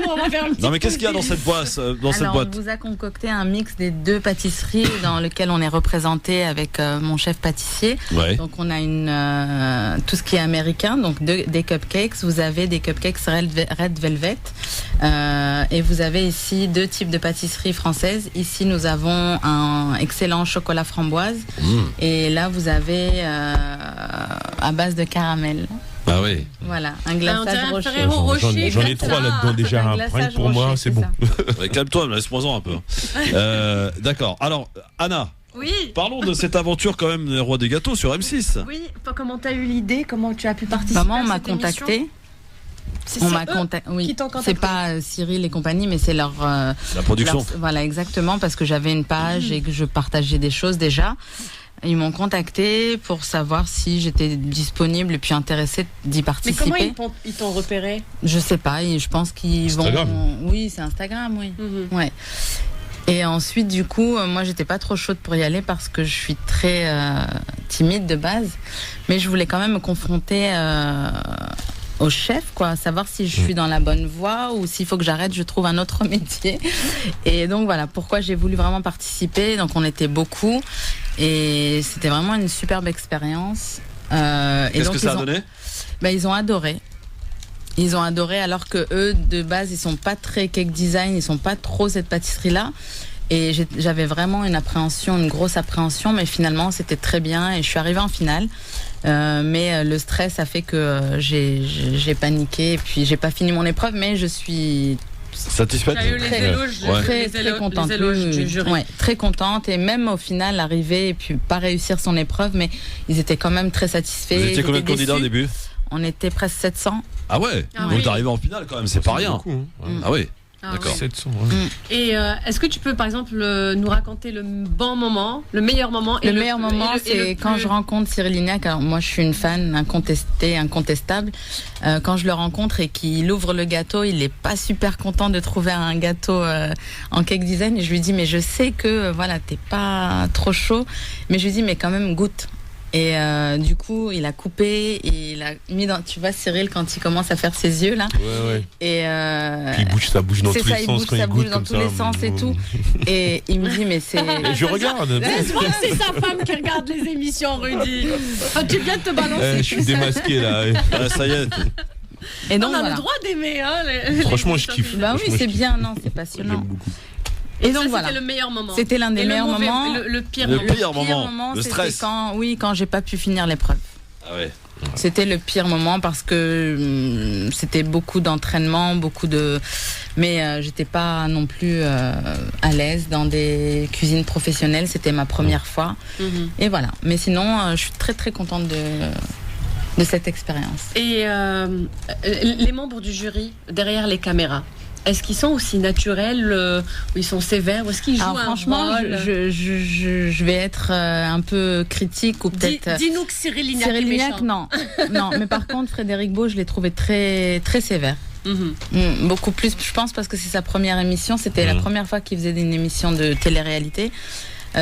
On va faire un petit. Non, mais qu'est-ce qu'il y a dans cette boîte? On vous a concocté un mix des deux pâtisseries dans lequel on est représenté avec mon chef pâtissier. Donc on a tout ce qui est américain, donc des cupcakes. Vous avez des cupcakes Red Velvet et vous avez ici deux types de pâtisseries françaises. Ici nous avons un excellent chocolat framboise et là vous avez à base de caramel. Ah oui. Voilà, un glaçage rocher. J'en ai trois là-dedans déjà. Rien pour moi, c'est bon. Calme-toi, laisse-moi-en un peu. D'accord. Alors, Anna. Oui. Parlons de cette aventure quand même des Rois des Gâteaux sur M6. Oui, comment tu as eu l'idée, comment tu as pu participer on m'a contacté. Oui, c'est pas Cyril et compagnie, mais c'est la production. Voilà, exactement, parce que j'avais une page et que je partageais des choses déjà. Ils m'ont contacté pour savoir si j'étais disponible et puis intéressée d'y participer. Mais comment ils t'ont repéré? Je sais pas, je pense qu'ils Instagram. Oui, c'est Instagram, oui. Ouais. Et ensuite, du coup, moi, j'étais pas trop chaude pour y aller parce que je suis très timide de base. Mais je voulais quand même me confronter au chef, quoi, savoir si je suis dans la bonne voie ou s'il faut que j'arrête, je trouve un autre métier. Et donc voilà, pourquoi j'ai voulu vraiment participer. Donc on était beaucoup et c'était vraiment une superbe expérience. Qu'est-ce que ça a donné ? Ils ont adoré. Ils ont adoré alors que eux, de base, ils sont pas très cake design, ils sont pas trop cette pâtisserie-là. Et j'avais vraiment une grosse appréhension, mais finalement c'était très bien et je suis arrivée en finale. Mais le stress a fait que j'ai paniqué et puis j'ai pas fini mon épreuve, mais je suis satisfaite. Tu as eu les éloges, très contente. Les éloges du jury. Ouais, très contente et même au final arriver et puis pas réussir son épreuve, mais ils étaient quand même très satisfaits. Vous étiez combien de candidats au début ? On était presque 700. Ah ouais. Donc t'es arrivé en finale quand même, c'est pas rien. Beaucoup, hein. Ah oui. Ah D'accord. oui. 700, Et est-ce que tu peux par exemple nous raconter le bon moment, le meilleur moment Le meilleur moment, c'est quand je rencontre Cyril Lignac. Alors moi je suis une fan incontestable. Quand je le rencontre et qu'il ouvre le gâteau, il est pas super content de trouver un gâteau en cake design. Et je lui dis mais je sais que t'es pas trop chaud, mais je lui dis mais quand même goûte. Et du coup, il a coupé et il a mis dans. Tu vois, Cyril, quand il commence à faire ses yeux là. Ouais. Et puis ça bouge dans tous les sens quand il goûte comme ça. Ça bouge dans tous les sens et tout. Et il me dit, mais c'est. Je regarde. Laisse-moi, c'est sa femme qui regarde les émissions, Rudy. Tu viens de te balancer. Je suis démasqué là. Ça y est. Et donc, on a le droit d'aimer. Franchement, je kiffe. Bah oui, c'est bien, non, c'est passionnant. J'aime beaucoup. Et donc c'était le meilleur moment. C'était l'un des meilleurs moments. Le pire moment, le stress. C'était quand j'ai pas pu finir l'épreuve. Ah ouais. C'était le pire moment parce que c'était beaucoup d'entraînement, mais j'étais pas non plus à l'aise dans des cuisines professionnelles. C'était ma première fois. Et voilà. Mais sinon, je suis très très contente de cette expérience. Et les membres du jury derrière les caméras, est-ce qu'ils sont aussi naturels ou ils sont sévères ou est-ce qu'ils jouent un franchement, rôle je vais être un peu critique ou peut-être. Dis-nous que Cyril Lignac. Cyril Lignac, non. Mais par contre, Frédéric Beau, je l'ai trouvé très très sévère. Beaucoup plus, je pense, parce que c'est sa première émission. C'était la première fois qu'il faisait une émission de télé-réalité.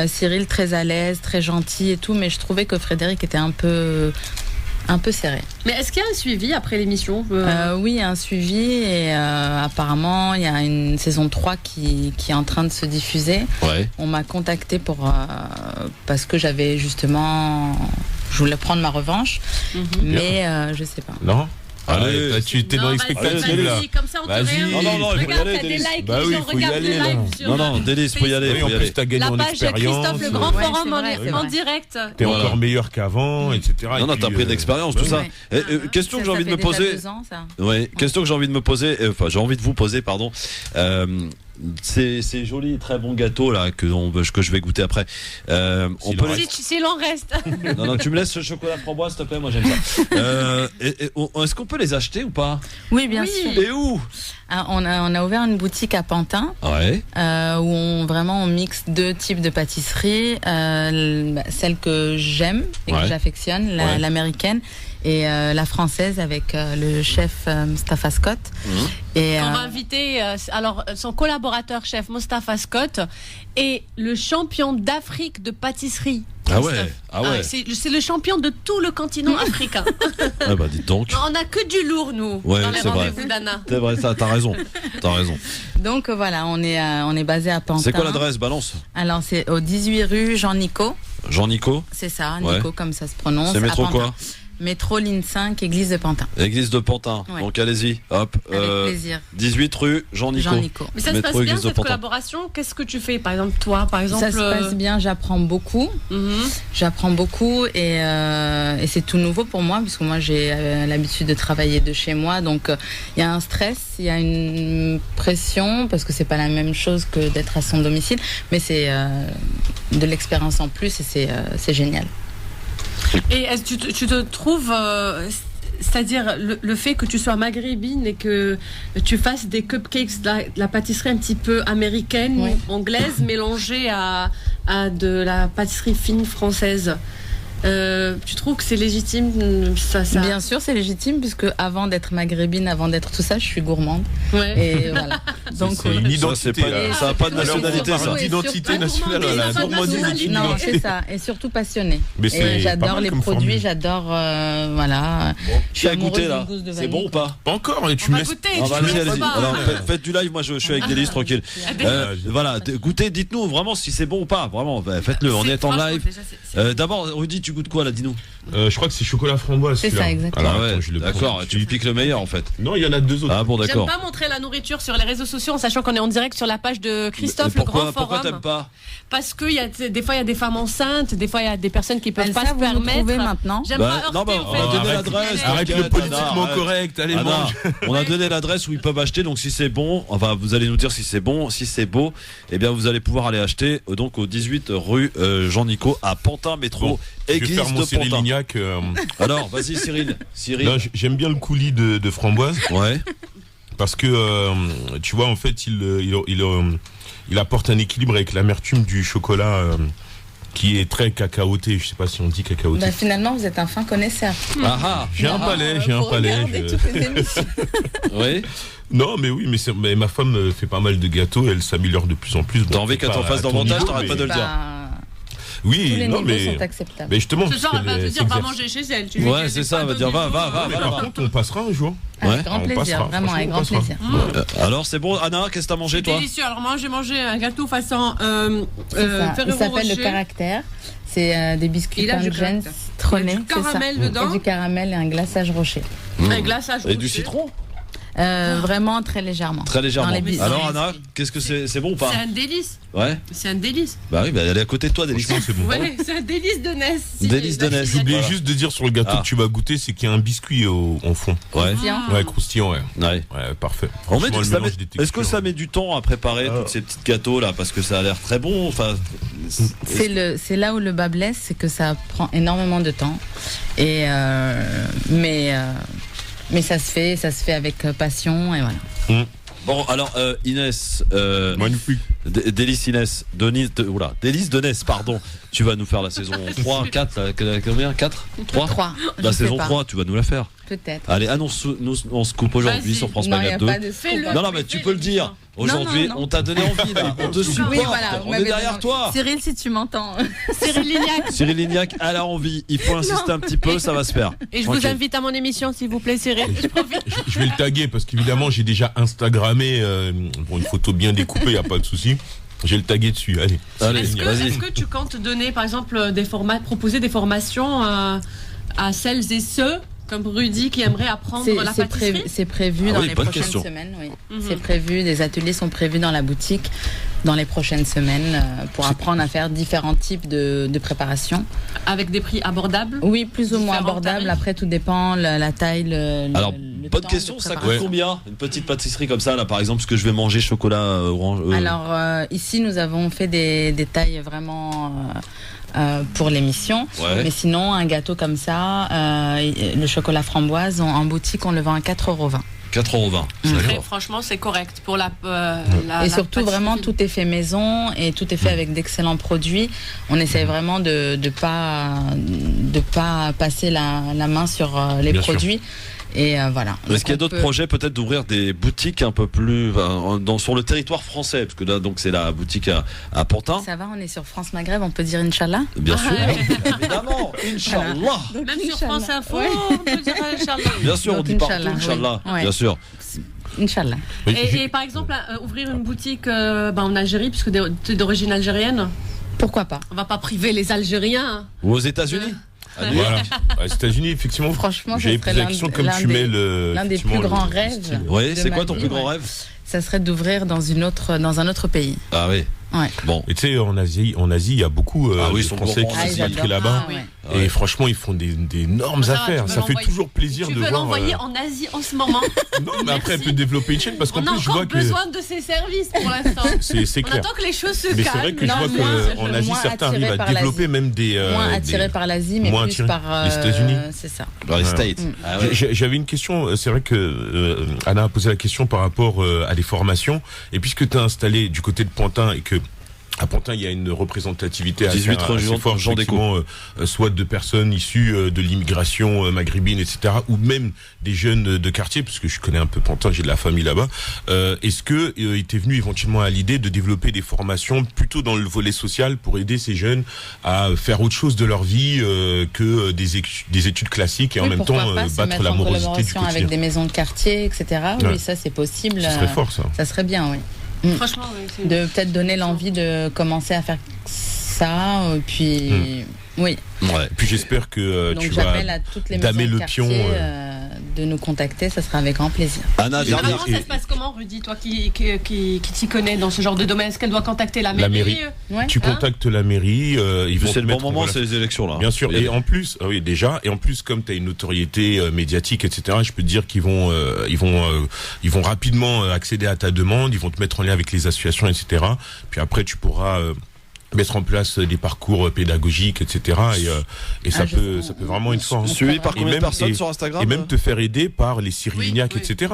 Cyril très à l'aise, très gentil et tout, mais je trouvais que Frédéric était un peu serré. Mais est-ce qu'il y a un suivi après l'émission Oui, il y a un suivi et apparemment il y a une saison 3 qui est en train de se diffuser. Ouais. On m'a contacté parce que je voulais prendre ma revanche, mais je sais pas. Non. Allez, tu étais dans l'expectative là. Comme ça, on te réinvite. Non, il faut y aller, Délice. Bah oui, il faut y aller. Non, Délice, il faut y aller. En plus, t'as gagné en expérience. Christophe, le grand forum en direct. T'es encore meilleur qu'avant, etc. Non, t'as pris de l'expérience, tout ça. Question que j'ai envie de me poser. Question que j'ai envie de me poser. Enfin, j'ai envie de vous poser, pardon. Ces jolis très bons gâteaux là que je vais goûter après. S'il en reste. Non, tu me laisses ce chocolat framboise s'il te plaît, moi j'aime ça. Est-ce qu'on peut les acheter ou pas ? Oui, bien sûr. Et où ? On a ouvert une boutique à Pantin, où on mixe deux types de pâtisseries, celle que j'aime et que j'affectionne, l'américaine, et la française avec le chef Mostafa Scott. Et on va inviter son collaborateur chef Mostafa Scott et le champion d'Afrique de pâtisserie. Ah ouais. C'est le champion de tout le continent africain. Ah bah dites donc. On n'a que du lourd nous dans les rendez-vous d'Anna. C'est vrai, ça, t'as raison. Donc voilà, on est basé à Pantin. C'est quoi l'adresse, balance ? Alors c'est au 18 rue Jean-Nico. Jean-Nico ? C'est ça, Nico comme ça se prononce. C'est métro quoi ? Métro ligne 5, église de Pantin. Église de Pantin. Ouais. Donc allez-y, hop. Avec plaisir. 18 rue Jean-Nico. Mais ça se passe bien cette collaboration. Qu'est-ce que tu fais, par exemple, toi, Ça se passe bien. J'apprends beaucoup. J'apprends beaucoup et c'est tout nouveau pour moi puisque moi j'ai l'habitude de travailler de chez moi. Donc il y a un stress, il y a une pression parce que c'est pas la même chose que d'être à son domicile, mais c'est de l'expérience en plus et c'est génial. Et est-ce que tu te trouves, c'est-à-dire le fait que tu sois maghrébine et que tu fasses des cupcakes, de la pâtisserie un petit peu américaine ou anglaise mélangée à de la pâtisserie fine française, Tu trouves que c'est légitime ça... Bien sûr, c'est légitime, puisque avant d'être maghrébine, avant d'être tout ça, je suis gourmande. Ouais. Et voilà. Donc, c'est une identité. Ça n'a pas de nationalité, ça. D'identité nationale, la gourmandise. Non, c'est ça. Et surtout passionnée. Mais et j'adore les produits, j'adore. Voilà. Qui a goûté là? C'est bon ou pas? Pas encore. Et tu me laisses. Allez-y. Alors, faites du live, moi je suis avec Délice, tranquille. Voilà, goûtez, dites-nous vraiment si c'est bon ou pas. Vraiment, faites-le, on est en live. D'abord, Rudy, tu goûtes quoi là? Dis-nous. Je crois que c'est chocolat framboise. C'est ça, exactement. Ah ouais, d'accord, tu lui piques le meilleur en fait. Non, il y en a 2 autres. Ah bon, d'accord. J'aime pas montrer la nourriture sur les réseaux sociaux en sachant qu'on est en direct sur la page de Christophe, le grand forum. Pourquoi t'aimes pas? Parce que des fois il y a des femmes enceintes, des fois il y a des personnes qui peuvent pas se permettre. Maintenant. J'aime pas heurter, on a donné l'adresse. Arrête le politiquement correct. Allez, mange. On a donné l'adresse où ils peuvent acheter, donc si c'est bon, enfin vous allez nous dire si c'est bon, si c'est beau, eh bien vous allez pouvoir aller acheter donc au 18 rue Jean-Nico à Pantin métro. Église de Pantin. Alors, vas-y Cyril. Non, j'aime bien le coulis de framboise. Ouais. Parce que tu vois, en fait, il apporte un équilibre avec l'amertume du chocolat qui est très cacaoté. Je sais pas si on dit cacaoté. Bah, finalement, vous êtes un fin connaisseur. J'ai un palais. Oui. Non, mais oui, mais ma femme fait pas mal de gâteaux. Elle s'améliore de plus en plus. T'as envie qu'elle t'en fasse davantage, t'arrêtes pas de le dire. Oui, tous les niveaux sont acceptables. Mais justement, ce soir, elle va te dire va manger chez elle. Ouais, c'est ça, elle va dire va. Par contre, on passera un jour. Avec grand plaisir, vraiment avec grand plaisir. Alors c'est bon, Anna, qu'est-ce que t'as mangé toi? Délicieux. Alors moi j'ai mangé un gâteau façon il s'appelle le Caractère. C'est des biscuits Tangent citronnés, du caramel dedans. Et du caramel et un glaçage rocher. Un glaçage rocher. Et du citron? Vraiment très légèrement. Très légèrement. Alors Anna, qu'est-ce que c'est bon ou pas? C'est un délice. Ouais. C'est un délice. Bah oui, elle est à côté de toi, Délice. C'est bon. Ouais, c'est un délice de Ness. Délice de Ness. J'oubliais juste de dire sur le gâteau que tu vas goûter, c'est qu'il y a un biscuit en fond. Ouais. Ouais, croustillant, ouais. Ouais, parfait. Est-ce que ça met du temps à préparer tous ces petits gâteaux là, parce que ça a l'air très bon. Enfin, c'est là où le bas blesse, c'est que ça prend énormément de temps. Et mais ça se fait avec passion et voilà. Bon, alors Inès, magnifique. Délice Inès, Délice de Ness, pardon. Tu vas nous faire la saison 3, 4, combien 4 3 La saison 3, tu vas nous la faire. Peut-être. Allez, annonce-nous en scoop aujourd'hui sur France Magazine 2. Non, mais tu peux le dire. Aujourd'hui, on t'a donné envie là. On te supporte. Oui, voilà, on est derrière toi. Cyril, si tu m'entends. Cyril Lignac, elle a envie. Il faut insister un petit peu, ça va se faire. Et je vous invite à mon émission, s'il vous plaît, Cyril. Je vais le taguer parce qu'évidemment, j'ai déjà Instagrammé une photo bien découpée, il n'y a pas de souci. J'ai le tagué dessus. Allez, est-ce que tu comptes donner, par exemple, proposer des formations à celles et ceux comme Rudy qui aimerait apprendre la pâtisserie? C'est prévu dans les prochaines semaines. Oui. C'est prévu, des ateliers sont prévus dans la boutique dans les prochaines semaines pour apprendre à faire différents types de préparations. Avec des prix abordables? Oui, plus ou moins abordables. Tarifs. Après, tout dépend, la taille, Alors, bonne question, ça coûte combien? Une petite pâtisserie comme ça, là, par exemple, ce que je vais manger chocolat orange. Alors, ici, nous avons fait des tailles vraiment... pour l'émission, mais sinon un gâteau comme ça, le chocolat framboise en boutique on le vend à 4,20 €. 4,20 €. Franchement c'est correct pour et surtout vraiment tout est fait maison et tout est fait avec d'excellents produits. On essaie vraiment de pas passer la main sur les produits. Et voilà. Est-ce qu'il y a d'autres projets peut-être d'ouvrir des boutiques un peu plus sur le territoire français, parce que là donc c'est la boutique à Pantin. Ça va, on est sur France Maghreb, on peut dire Inch'Allah. Bien sûr, évidemment, Inch'Allah. Voilà. Même sur France Info, on peut dire Inch'Allah. Bien sûr, donc, on dit partout Inch'Allah, bien sûr. Inch'Allah. Et par exemple, ouvrir une boutique en Algérie, puisque tu es d'origine algérienne. Pourquoi pas? On va pas priver les Algériens. Ou aux États-Unis. Voilà. Aux États-Unis, effectivement. Franchement, j'avais posé la question comme tu mets l'un des plus grands rêves. Oui, c'est quoi ton plus grand rêve? Ça serait d'ouvrir dans un autre pays. Ah oui. Ouais. Bon. Et tu sais, en Asie, il y a beaucoup de Français qui sont expatriés là-bas. Et franchement, ils font d'énormes affaires. Ça fait toujours plaisir de voir. Tu veux l'envoyer en Asie en ce moment? Non, mais après, elle peut développer une chaîne parce qu'en plus, je vois que. On a besoin de ses services pour l'instant. C'est clair. On attend que les choses se calment. Mais c'est vrai que je vois qu'en Asie, certains arrivent à développer même des. Moins attirés par l'Asie, mais plus par les États-Unis. C'est ça. Dans les States. J'avais une question. C'est vrai que Anna a posé la question par rapport à des formations. Et puisque tu es installé du côté de Pantin et que À Pantin, il y a une représentativité 18 assez forte, soit de personnes issues de l'immigration maghrébine, etc., ou même des jeunes de quartier, parce que je connais un peu Pantin, j'ai de la famille là-bas. Est-ce que il était venu éventuellement à l'idée de développer des formations plutôt dans le volet social pour aider ces jeunes à faire autre chose de leur vie que des études classiques et en même temps battre la morosité du quotidien. Avec des maisons de quartier, etc. Oui, ça c'est possible. Ce serait fort, ça. Ça serait bien, oui. Franchement, oui, de peut-être donner l'envie de commencer à faire ça, puis oui. Ouais. Puis j'espère que donc, tu vas à toutes les damer le pion, de nous contacter, ça sera avec grand plaisir. Anna, ça se passe comment, Rudy, toi qui t'y connais dans ce genre de domaine? Est-ce qu'elle doit contacter la mairie? Tu contactes la mairie, ils vont c'est le bon moment, c'est les élections là. Bien sûr. Et en plus, oui déjà, et en plus comme tu as une notoriété médiatique, etc. Je peux te dire qu'ils vont rapidement accéder à ta demande, ils vont te mettre en lien avec les associations, etc. Puis après tu pourras mettre en place des parcours pédagogiques, etc. Et ça peut vraiment être fort. Suivi par combien de personnes sur Instagram? Et même te faire aider par les Cyrillignacs, etc.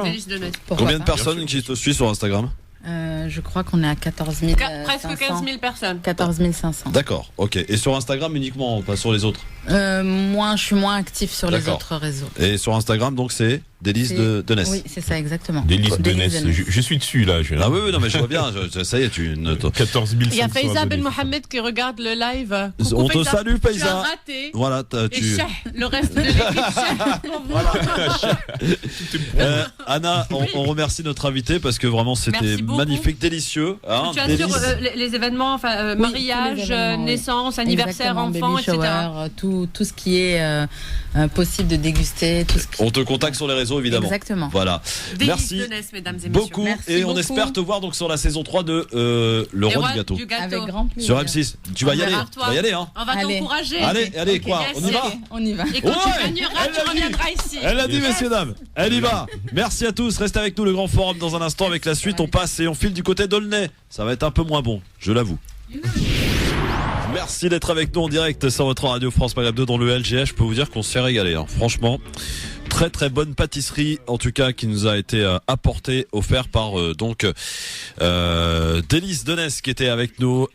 Combien de personnes qui te suivent sur Instagram? Je crois qu'on est à 14 000. Presque 15 000 personnes. 14 500. D'accord, ok. Et sur Instagram uniquement, pas sur les autres? Je suis moins actif sur les autres réseaux. Et sur Instagram, donc c'est Délices de Ness. Oui, c'est ça, exactement. Délices de Ness. Je suis dessus là. Ah oui, non, mais je vois bien. Ça y est, tu notes. 14 500. Il y a Faiza Ben Mohamed qui regarde le live. Coucou, on te salue, Faiza. Tu as raté. Voilà, Et le reste de l'équipe. Anna, on remercie notre invité parce que vraiment c'était magnifique, délicieux. Hein, tu assures les événements, enfin mariage, naissance, anniversaire, enfant, etc. Tout ce qui est possible de déguster. On te contacte sur les réseaux évidemment. Exactement. Voilà. Merci mesdames et messieurs. Beaucoup. Et on espère te voir donc sur la saison 3 de Le Roi du Gâteau. Avec grand plaisir. Sur M6. Tu vas y aller. Tu vas y aller hein. On va t'encourager. Allez, quoi? On y va. Et quand tu gagneras, tu reviendras ici. Elle l'a dit, messieurs dames. Elle y va. Merci à tous. Restez avec nous, le grand forum dans un instant. Avec la suite, on passe et on file du côté d'Aulnay. Ça va être un peu moins bon, je l'avoue. Merci d'être avec nous en direct sur votre radio France Maghreb 2 dans le LGH. Je peux vous dire qu'on s'est régalé, hein. Franchement. Très très bonne pâtisserie en tout cas qui nous a été apportée, offerte par Délices de Ness qui était avec nous,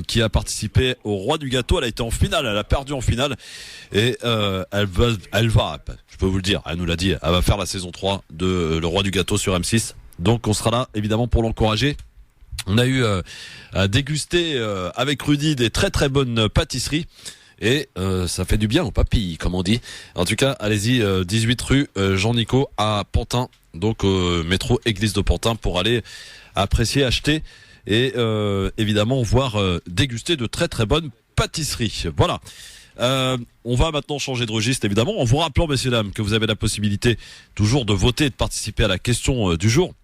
qui a participé au Roi du Gâteau. Elle a été en finale, elle a perdu en finale et elle va, je peux vous le dire, elle nous l'a dit, elle va faire la saison 3 de Le Roi du Gâteau sur M6. Donc on sera là évidemment pour l'encourager. On a eu à déguster avec Rudy des très très bonnes pâtisseries. Et ça fait du bien aux papilles, comme on dit. En tout cas, allez-y, 18 rue Jean-Nico à Pantin, donc métro Église de Pantin, pour aller apprécier, acheter et évidemment voir déguster de très très bonnes pâtisseries. Voilà. On va maintenant changer de registre, évidemment, en vous rappelant, messieurs dames, que vous avez la possibilité toujours de voter et de participer à la question du jour,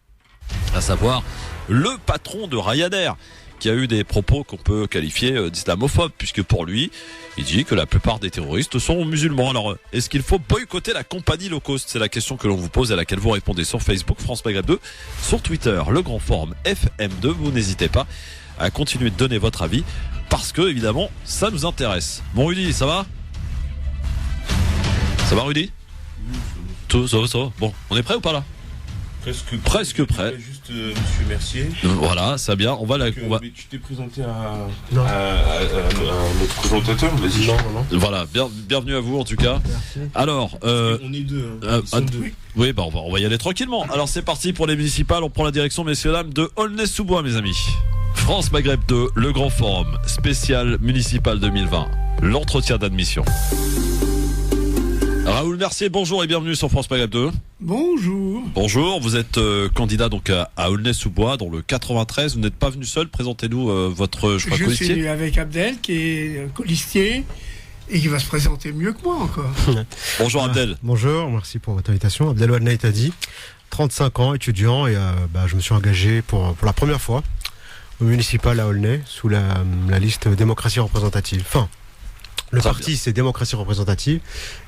à savoir le patron de Ryanair, qui a eu des propos qu'on peut qualifier d'islamophobes, puisque pour lui, il dit que la plupart des terroristes sont musulmans. Alors, est-ce qu'il faut boycotter la compagnie low cost? C'est la question que l'on vous pose et à laquelle vous répondez sur Facebook, France Maghreb 2, sur Twitter, le grand forum FM2. Vous n'hésitez pas à continuer de donner votre avis, parce que, évidemment, ça nous intéresse. Bon, Rudy, ça va? Ça va, Rudy? Tout, ça va. Bon, on est prêt ou pas là? Presque prêt. Juste Monsieur Mercier. Voilà, ça bien. On va la. Mais tu t'es présenté à notre présentateur. Vas-y. Non. Voilà, bienvenue à vous en tout cas. Merci. Alors, on est deux. Oui, bah on va y aller tranquillement. Alors c'est parti pour les municipales. On prend la direction, messieurs dames, de Aulnay-sous-Bois, mes amis. France Maghreb 2, le grand forum spécial municipal 2020. L'entretien d'admission. Raoul Mercier, bonjour et bienvenue sur France Maghreb 2. Bonjour, vous êtes candidat donc à Aulnay-sous-Bois dans le 93. Vous n'êtes pas venu seul, présentez-nous votre colistier. Je suis venu avec Abdel qui est colistier et qui va se présenter mieux que moi encore. Bonjour Abdel. Bonjour, merci pour votre invitation. Abdel Ouadnaï Tadi, 35 ans, étudiant et je me suis engagé pour la première fois au municipal à Aulnay sous la liste démocratie représentative. Le parti, c'est démocratie représentative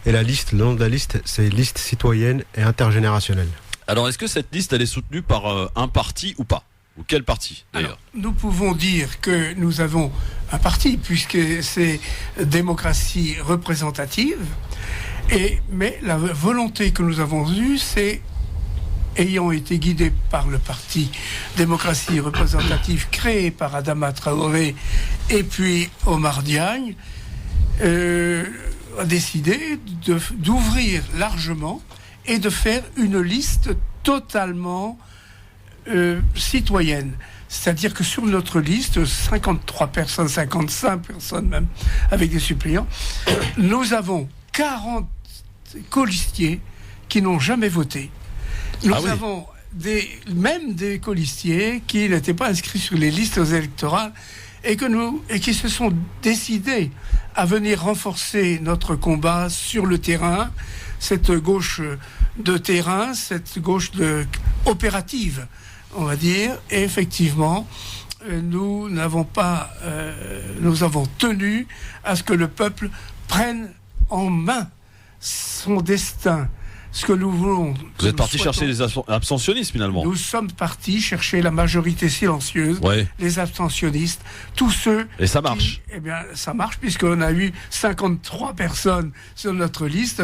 et le nom de la liste, c'est liste citoyenne et intergénérationnelle. Alors, est-ce que cette liste, elle est soutenue par un parti ou pas? Ou quel parti, d'ailleurs? Nous pouvons dire que nous avons un parti, puisque c'est démocratie représentative, mais la volonté que nous avons eue, c'est ayant été guidé par le parti démocratie représentative créé par Adama Traoré et puis Omar Diagne, a décidé d'ouvrir largement et de faire une liste totalement citoyenne. C'est-à-dire que sur notre liste, 53 personnes, 55 personnes même, avec des suppléants, nous avons 40 colistiers qui n'ont jamais voté. Nous avons même des colistiers qui n'étaient pas inscrits sur les listes électorales et qui se sont décidés à venir renforcer notre combat sur le terrain, cette gauche de terrain, cette gauche opérative, on va dire. Et effectivement, nous avons tenu à ce que le peuple prenne en main son destin. Ce que nous voulons. Vous êtes parti chercher les abstentionnistes finalement. Nous sommes partis chercher la majorité silencieuse, les abstentionnistes, tous ceux. Et ça marche. Eh bien, ça marche puisqu'on a eu 53 personnes sur notre liste,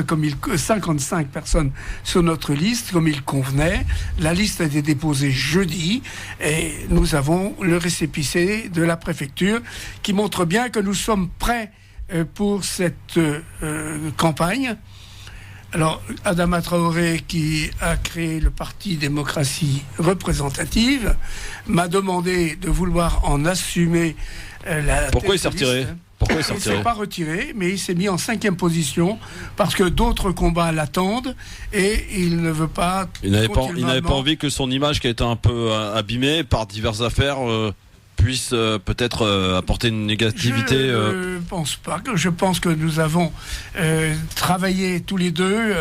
55 personnes sur notre liste, comme il convenait. La liste a été déposée jeudi et nous avons le récépissé de la préfecture qui montre bien que nous sommes prêts pour cette campagne. Alors, Adama Traoré, qui a créé le parti démocratie représentative, m'a demandé de vouloir en assumer la Pourquoi il s'est retiré ? Il ne s'est pas retiré, mais il s'est mis en 5e position parce que d'autres combats l'attendent et il ne veut pas... Il n'avait pas envie que son image, qui a été un peu abîmée par diverses affaires... puisse peut-être apporter une négativité. Je ne pense pas. Je pense que nous avons travaillé tous les deux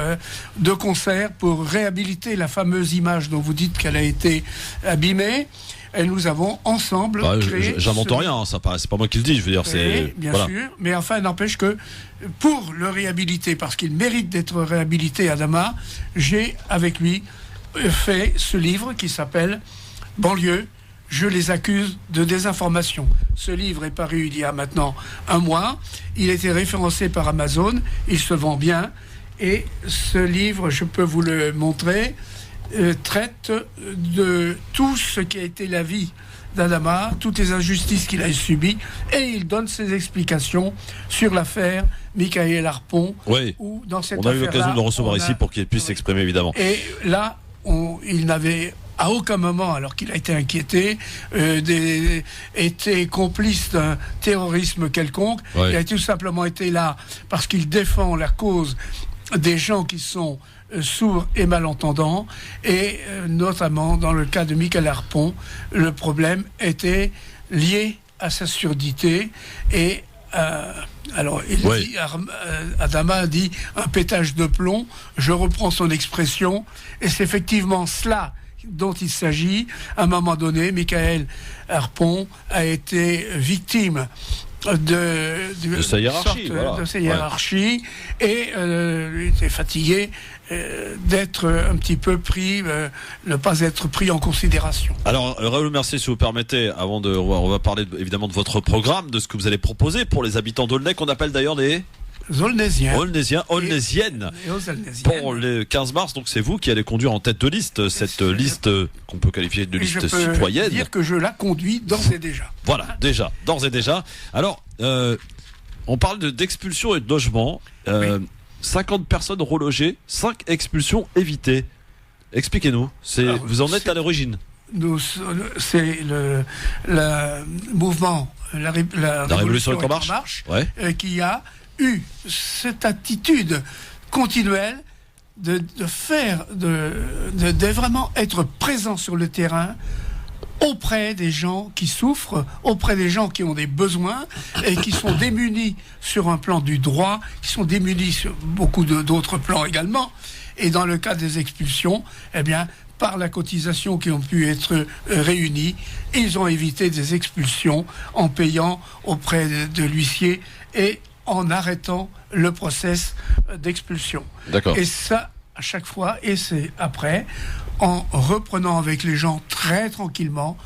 de concert pour réhabiliter la fameuse image dont vous dites qu'elle a été abîmée. Et nous avons ensemble créé... J'invente rien, hein, c'est pas moi qui le dis, je veux dire, c'est... Bien sûr, mais enfin, n'empêche que pour le réhabiliter, parce qu'il mérite d'être réhabilité, Adama, j'ai avec lui fait ce livre qui s'appelle « Banlieue, je les accuse de désinformation ». Ce livre est paru il y a maintenant 1 mois. Il a été référencé par Amazon. Il se vend bien. Et ce livre, je peux vous le montrer, traite de tout ce qui a été la vie d'Adama, toutes les injustices qu'il a subies. Et il donne ses explications sur l'affaire Michael Harpon. Oui, dans cette on a eu l'occasion de le recevoir ici pour qu'il puisse s'exprimer, évidemment. Et là, il n'avait... à aucun moment, alors qu'il a été inquiété, été complice d'un terrorisme quelconque. Il a tout simplement été là parce qu'il défend la cause des gens qui sont sourds et malentendants. Et notamment, dans le cas de Michael Harpon, le problème était lié à sa surdité et alors, dit, Adama a dit un pétage de plomb. Je reprends son expression, et c'est effectivement cela dont il s'agit. À un moment donné, Michael Harpon a été victime de sa hiérarchie, de sa hiérarchie, et il était fatigué d'être un petit peu pris, ne pas être pris en considération. Alors, Raoul Mercier, si vous permettez, on va parler évidemment de votre programme, de ce que vous allez proposer pour les habitants d'Aulnay, qu'on appelle d'ailleurs les... Aulnaysiennes. Pour le 15 mars, donc c'est vous qui allez conduire en tête de liste cette liste qu'on peut qualifier de liste citoyenne. Je peux dire que je la conduis d'ores et déjà. Voilà, déjà, d'ores et déjà. Alors, on parle d'expulsion et de logement. 50 personnes relogées, 5 expulsions évitées. Expliquez-nous, vous en êtes à l'origine. C'est le mouvement, la Révolution est en marche, qui a eu cette attitude continuelle de vraiment être présent sur le terrain auprès des gens qui souffrent, auprès des gens qui ont des besoins et qui sont démunis sur un plan du droit, qui sont démunis sur beaucoup d'autres plans également. Et dans le cas des expulsions, eh bien, par la cotisation qui ont pu être réunies, ils ont évité des expulsions en payant auprès de l'huissier et en arrêtant le process d'expulsion. D'accord. Et ça, à chaque fois, et c'est après, en reprenant avec les gens très tranquillement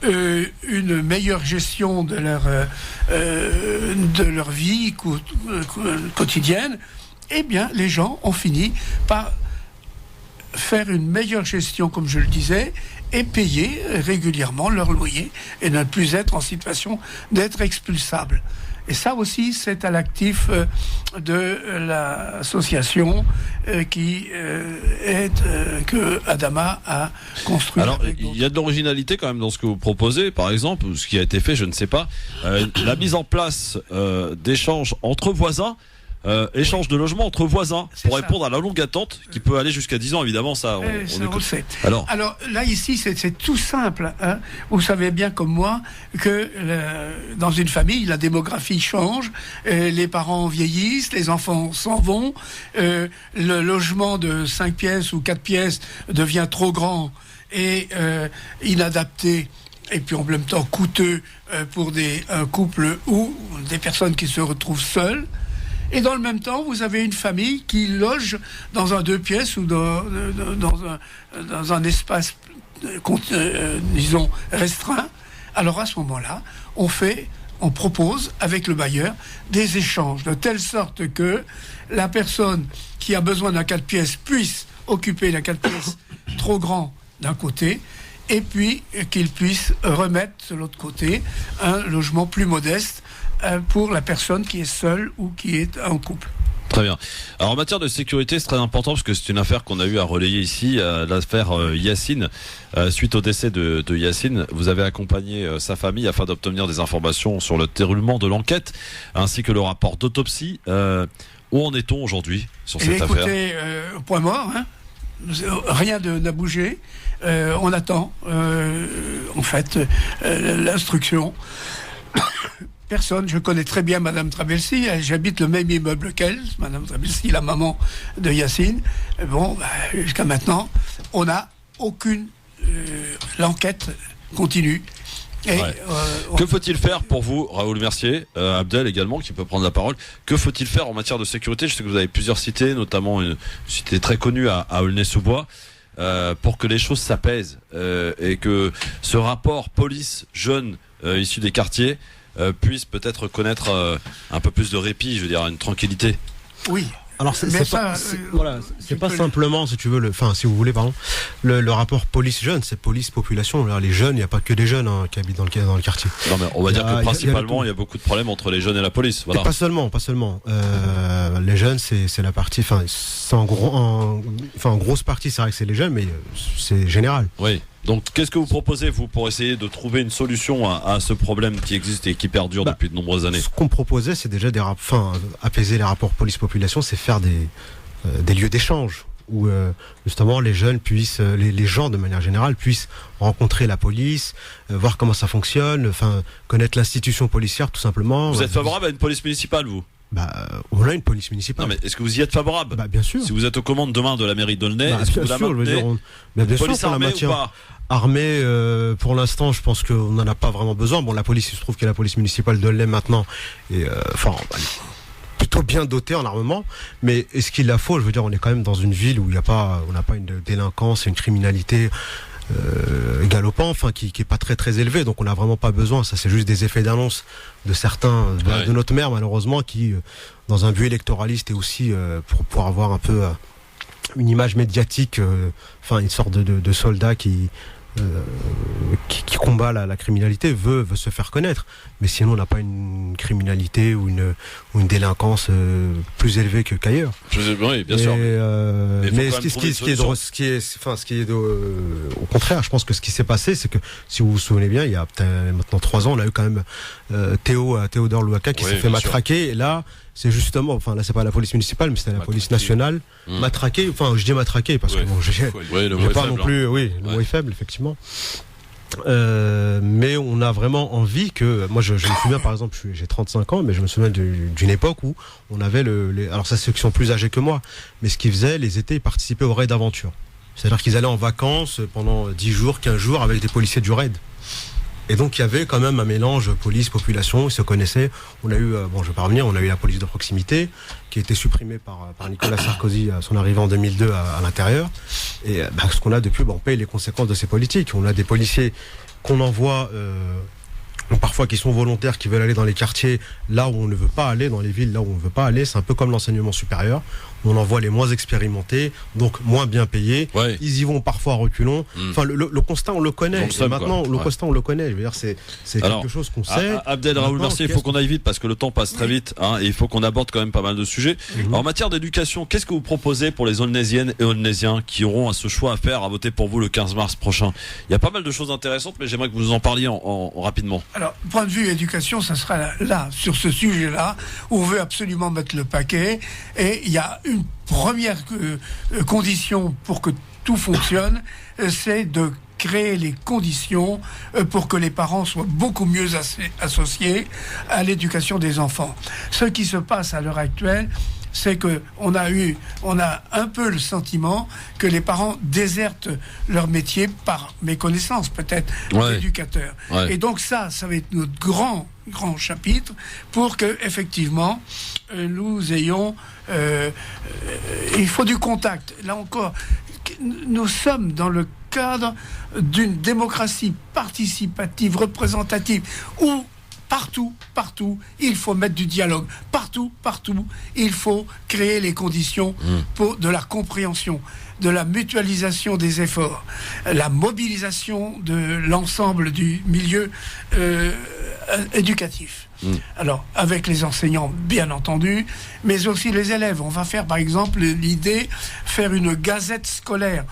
une meilleure gestion de leur vie quotidienne, eh bien, les gens ont fini par faire une meilleure gestion, comme je le disais, et payer régulièrement leur loyer et ne plus être en situation d'être expulsable. Et ça aussi, c'est à l'actif de l'association que Adama a construit. Alors, il y a de l'originalité quand même dans ce que vous proposez. Par exemple, ce qui a été fait, je ne sais pas, la mise en place d'échanges entre voisins. Échange de logements entre voisins pour répondre à la longue attente qui peut aller jusqu'à 10 ans, évidemment, ça on le sait. Alors là ici c'est tout simple, hein. Vous savez bien comme moi que dans une famille la démographie change, les parents vieillissent, les enfants s'en vont, le logement de 5 pièces ou 4 pièces devient trop grand et inadapté et puis en même temps coûteux pour un couple ou des personnes qui se retrouvent seules. Et dans le même temps, vous avez une famille qui loge dans un 2 pièces ou dans un espace, disons, restreint. Alors à ce moment-là, on propose avec le bailleur des échanges, de telle sorte que la personne qui a besoin d'un 4 pièces puisse occuper la 4 pièces trop grand d'un côté, et puis qu'il puisse remettre de l'autre côté un logement plus modeste pour la personne qui est seule ou qui est en couple. Très bien. Alors en matière de sécurité, c'est très important parce que c'est une affaire qu'on a eu à relayer ici, l'affaire Yacine. Suite au décès de Yacine, vous avez accompagné sa famille afin d'obtenir des informations sur le déroulement de l'enquête ainsi que le rapport d'autopsie. Où en est-on aujourd'hui sur cette affaire ? Écoutez, point mort, hein. Rien n'a bougé. On attend en fait l'instruction. Personne, je connais très bien Madame Travelsi, j'habite le même immeuble qu'elle, Madame Travelsi, la maman de Yacine. Bon, jusqu'à maintenant, on n'a aucune... l'enquête continue. Et, que faut-il faire pour vous, Raoul Mercier, Abdel également, qui peut prendre la parole, que faut-il faire en matière de sécurité ? Je sais que vous avez plusieurs cités, notamment une cité très connue à Aulnay-sous-Bois, pour que les choses s'apaisent et que ce rapport police-jeunes issus des quartiers puisse peut-être connaître un peu plus de répit, je veux dire, une tranquillité. Oui. Alors c'est pas simplement, si tu veux, si vous voulez, pardon, le rapport police-jeune, c'est police-population. Alors, les jeunes, il n'y a pas que des jeunes qui habitent dans le quartier. Non, mais on va dire que principalement, il y a beaucoup de problèmes entre les jeunes et la police. Voilà. Et pas seulement. Les jeunes, c'est la partie, c'est en grosse partie, c'est vrai que c'est les jeunes, mais c'est général. Oui. Donc, qu'est-ce que vous proposez, vous, pour essayer de trouver une solution à ce problème qui existe et qui perdure depuis de nombreuses années ? Ce qu'on proposait, c'est déjà apaiser les rapports police-population, c'est faire des lieux d'échange où justement les jeunes puissent, les gens de manière générale puissent rencontrer la police, voir comment ça fonctionne, connaître l'institution policière tout simplement. Vous êtes favorable à une police municipale, vous ? On a une police municipale. Non, mais est-ce que vous y êtes favorable ? Bien sûr. Si vous êtes aux commandes demain de la mairie d'Aulnay, est-ce que vous la maintenez ? Bien sûr, police armée ou pas ? Armée, pour l'instant, je pense qu'on n'en a pas vraiment besoin. Bon, la police, il se trouve qu'il y a la police municipale d'Aulnay maintenant, et plutôt bien dotée en armement. Mais est-ce qu'il la faut ? Je veux dire, on est quand même dans une ville où on n'a pas une délinquance et une criminalité galopant, qui est pas très très élevé, donc on n'a vraiment pas besoin. Ça, c'est juste des effets d'annonce de certains de notre maire, malheureusement, qui dans un but électoraliste et aussi pour avoir un peu une image médiatique, une sorte de soldat qui combat la criminalité veut se faire connaître, mais sinon on n'a pas une criminalité ou une délinquance plus élevée qu'ailleurs. Oui, bien sûr. Mais au contraire, je pense que ce qui s'est passé, c'est que si vous vous souvenez bien, il y a maintenant 3 ans, on a eu quand même Théodore Louaka qui s'est fait matraquer. Et là, c'est justement, là c'est pas la police municipale, mais c'était la police nationale, matraquée. Je dis matraquée parce que le mot est pas faible, non plus. Oui, le mot est faible, effectivement. Mais on a vraiment envie que... Moi, je me souviens, par exemple, j'ai 35 ans, mais je me souviens d'une époque où on avait alors ça, c'est ceux qui sont plus âgés que moi, mais ce qu'ils faisaient, les étés, ils participaient au raid d'aventure. C'est-à-dire qu'ils allaient en vacances pendant 10 jours, 15 jours avec des policiers du raid. Et donc il y avait quand même un mélange police-population, ils se connaissaient. On a eu, je vais pas revenir, on a eu la police de proximité qui a été supprimée par Nicolas Sarkozy à son arrivée en 2002 à l'intérieur. Et ce qu'on a depuis, on paye les conséquences de ces politiques. On a des policiers qu'on envoie, parfois qui sont volontaires, qui veulent aller dans les quartiers là où on ne veut pas aller, dans les villes là où on ne veut pas aller. C'est un peu comme l'enseignement supérieur. on envoie les moins expérimentés, donc moins bien payés. Ouais. Ils y vont parfois à reculons. Enfin, le constat, on le connaît. Maintenant, le constat, on le connaît. Je veux dire, c'est quelque chose qu'on sait. Abdel Raoul Mercier, il faut qu'on aille vite parce que le temps passe très vite, hein, et il faut qu'on aborde quand même pas mal de sujets. En matière d'éducation, qu'est-ce que vous proposez pour les Aulnaisiennes et Aulnaisiens qui auront ce choix à faire, à voter pour vous le 15 mars prochain? Il y a pas mal de choses intéressantes, mais j'aimerais que vous nous en parliez rapidement. Alors, point de vue éducation, ça sera là, sur ce sujet-là, où on veut absolument mettre le paquet. Et il y a une première condition pour que tout fonctionne, c'est de créer les conditions pour que les parents soient beaucoup mieux associés à l'éducation des enfants. Ce qui se passe à l'heure actuelle, c'est que on a un peu le sentiment que les parents désertent leur métier par méconnaissance peut-être d'éducateurs. Ouais. Et donc ça va être notre grand chapitre pour que effectivement nous ayons il faut du contact. Là encore, nous sommes dans le cadre d'une démocratie participative, représentative, où partout, il faut mettre du dialogue. Partout, il faut créer les conditions pour de la compréhension, de la mutualisation des efforts, la mobilisation de l'ensemble du milieu éducatif. Alors, avec les enseignants, bien entendu, mais aussi les élèves. On va faire, par exemple, faire une gazette scolaire,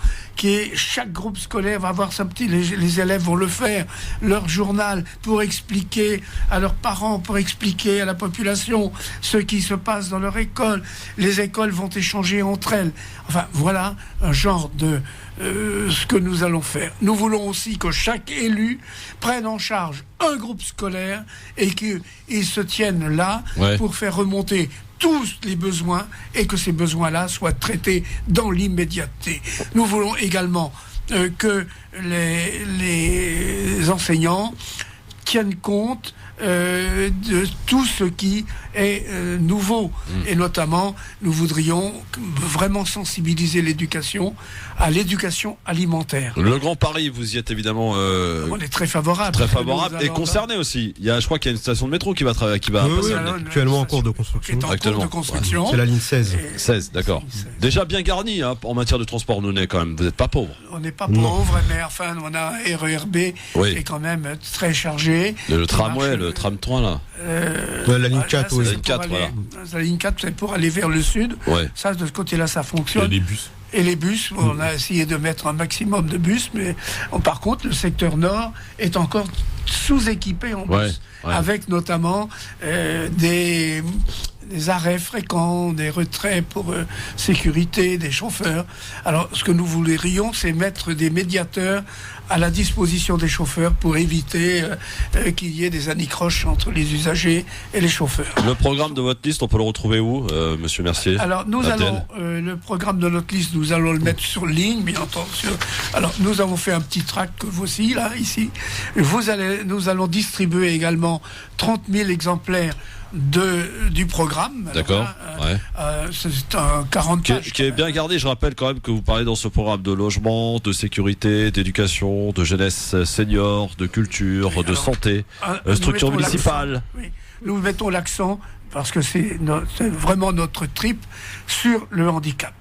chaque groupe scolaire va avoir les élèves vont le faire, leur journal, pour expliquer à leurs parents, pour expliquer à la population ce qui se passe dans leur école. Les écoles vont échanger entre elles. Enfin, voilà un genre de ce que nous allons faire. Nous voulons aussi que chaque élu prenne en charge un groupe scolaire et qu'ils se tiennent là pour faire remonter tous les besoins et que ces besoins-là soient traités dans l'immédiateté. Nous voulons également que les enseignants tiennent compte de tout ce qui est nouveau. Et notamment, nous voudrions vraiment sensibiliser l'éducation à l'éducation alimentaire. Le Grand Paris, vous y êtes évidemment... on est très favorable. Très favorable et concerné aussi. Je crois qu'il y a une station de métro qui va passer. Actuellement en cours de construction. C'est la ligne 16. 16, d'accord. Déjà bien garni en matière de transport, nous n'est quand même. Vous n'êtes pas pauvre. On n'est pas pauvre, mais enfin, on a un RERB qui est quand même très chargé. Le tramway, le tram 3 là. La ligne 4, la ligne 4, voilà. La ligne 4, c'est pour aller vers le sud. Ça, de ce côté-là, ça fonctionne. Et les bus, on a essayé de mettre un maximum de bus, mais par contre, le secteur nord est encore sous-équipé en bus, avec notamment des arrêts fréquents, des retraits pour sécurité des chauffeurs. Alors, ce que nous voudrions, c'est mettre des médiateurs à la disposition des chauffeurs pour éviter qu'il y ait des anicroches entre les usagers et les chauffeurs. Le programme de votre liste, on peut le retrouver où, Monsieur Mercier? Alors, le programme de notre liste, nous allons le mettre sur ligne, bien entendu. Alors, nous avons fait un petit tract que voici, là, ici. Nous allons distribuer également 30 000 exemplaires du programme. D'accord. C'est un 40 pages. Qui est bien gardé. Je rappelle quand même que vous parlez dans ce programme de logement, de sécurité, d'éducation, de jeunesse senior, de culture, de santé, structure municipale. Nous mettons l'accent, parce que c'est vraiment notre trip, sur le handicap.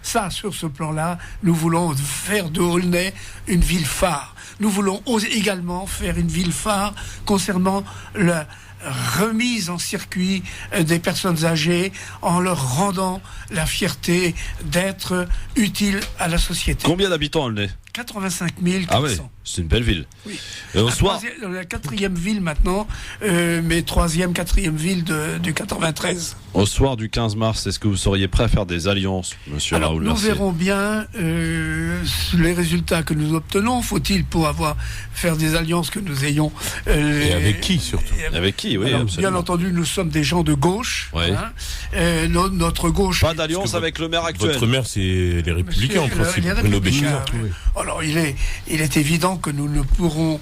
Ça, sur ce plan-là, nous voulons faire de Aulnay une ville phare. Nous voulons également faire une ville phare concernant la remise en circuit des personnes âgées en leur rendant la fierté d'être utiles à la société. Combien d'habitants Aulnay? 85 400. Ah oui, c'est une belle ville. Oui. Et au soir, la quatrième ville maintenant, mais troisième, quatrième ville du 93. Au soir du 15 mars, est-ce que vous seriez prêt à faire des alliances, Monsieur Raoul Mercier? Nous verrons bien les résultats que nous obtenons. Faut-il pour faire des alliances que nous ayons et avec qui surtout? Avec qui, oui. Alors, bien entendu, nous sommes des gens de gauche. Notre gauche. Pas d'alliance avec le maire actuel. Votre maire, c'est les Républicains en principe. Bruno Béchard. Alors il est évident que nous ne pourrons,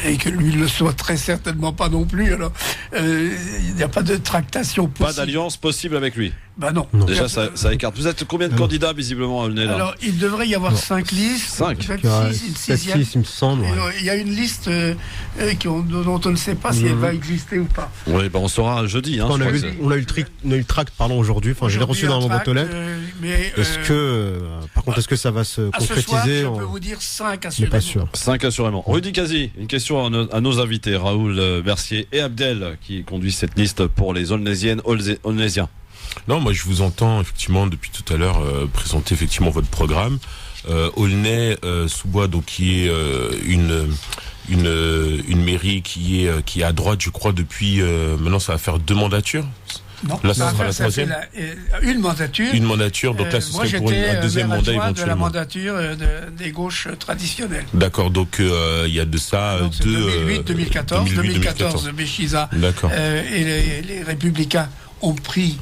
et que lui ne le soit très certainement pas non plus, alors il n'y a pas de tractation possible. Pas d'alliance possible avec lui. Bah non. Déjà, ça écarte. Vous êtes combien de candidats visiblement à Aulnay là? Alors, il devrait y avoir 5 listes. 5 6, il me semble. Ouais. Il y a une liste dont on ne sait pas si elle va exister ou pas. Oui, on saura jeudi. Hein, on a eu le tract aujourd'hui. Enfin, je l'ai reçu dans mon boîte aux lettres. Est-ce que ça va se concrétiser? Je peux vous dire 5 assurément. Pas sûr. 5 assurément. Rudy Kazi, une question à nos invités, Raoul Bercier et Abdel, qui conduisent cette liste pour les Aulnaysiennes, Aulnaysiens. Non, moi je vous entends effectivement depuis tout à l'heure présenter effectivement votre programme. Aulnay-sous-Bois, donc qui est une mairie qui est à droite, je crois, depuis maintenant ça va faire 2 mandatures. Non, là, ça sera la 3e. Une mandature. Une mandature, donc là, ce serait pour un 2e mandat éventuellement. De la mandature des gauches traditionnelles. D'accord, donc il y a de ça 2008-2014. 2014, Béchiza et les Républicains ont pris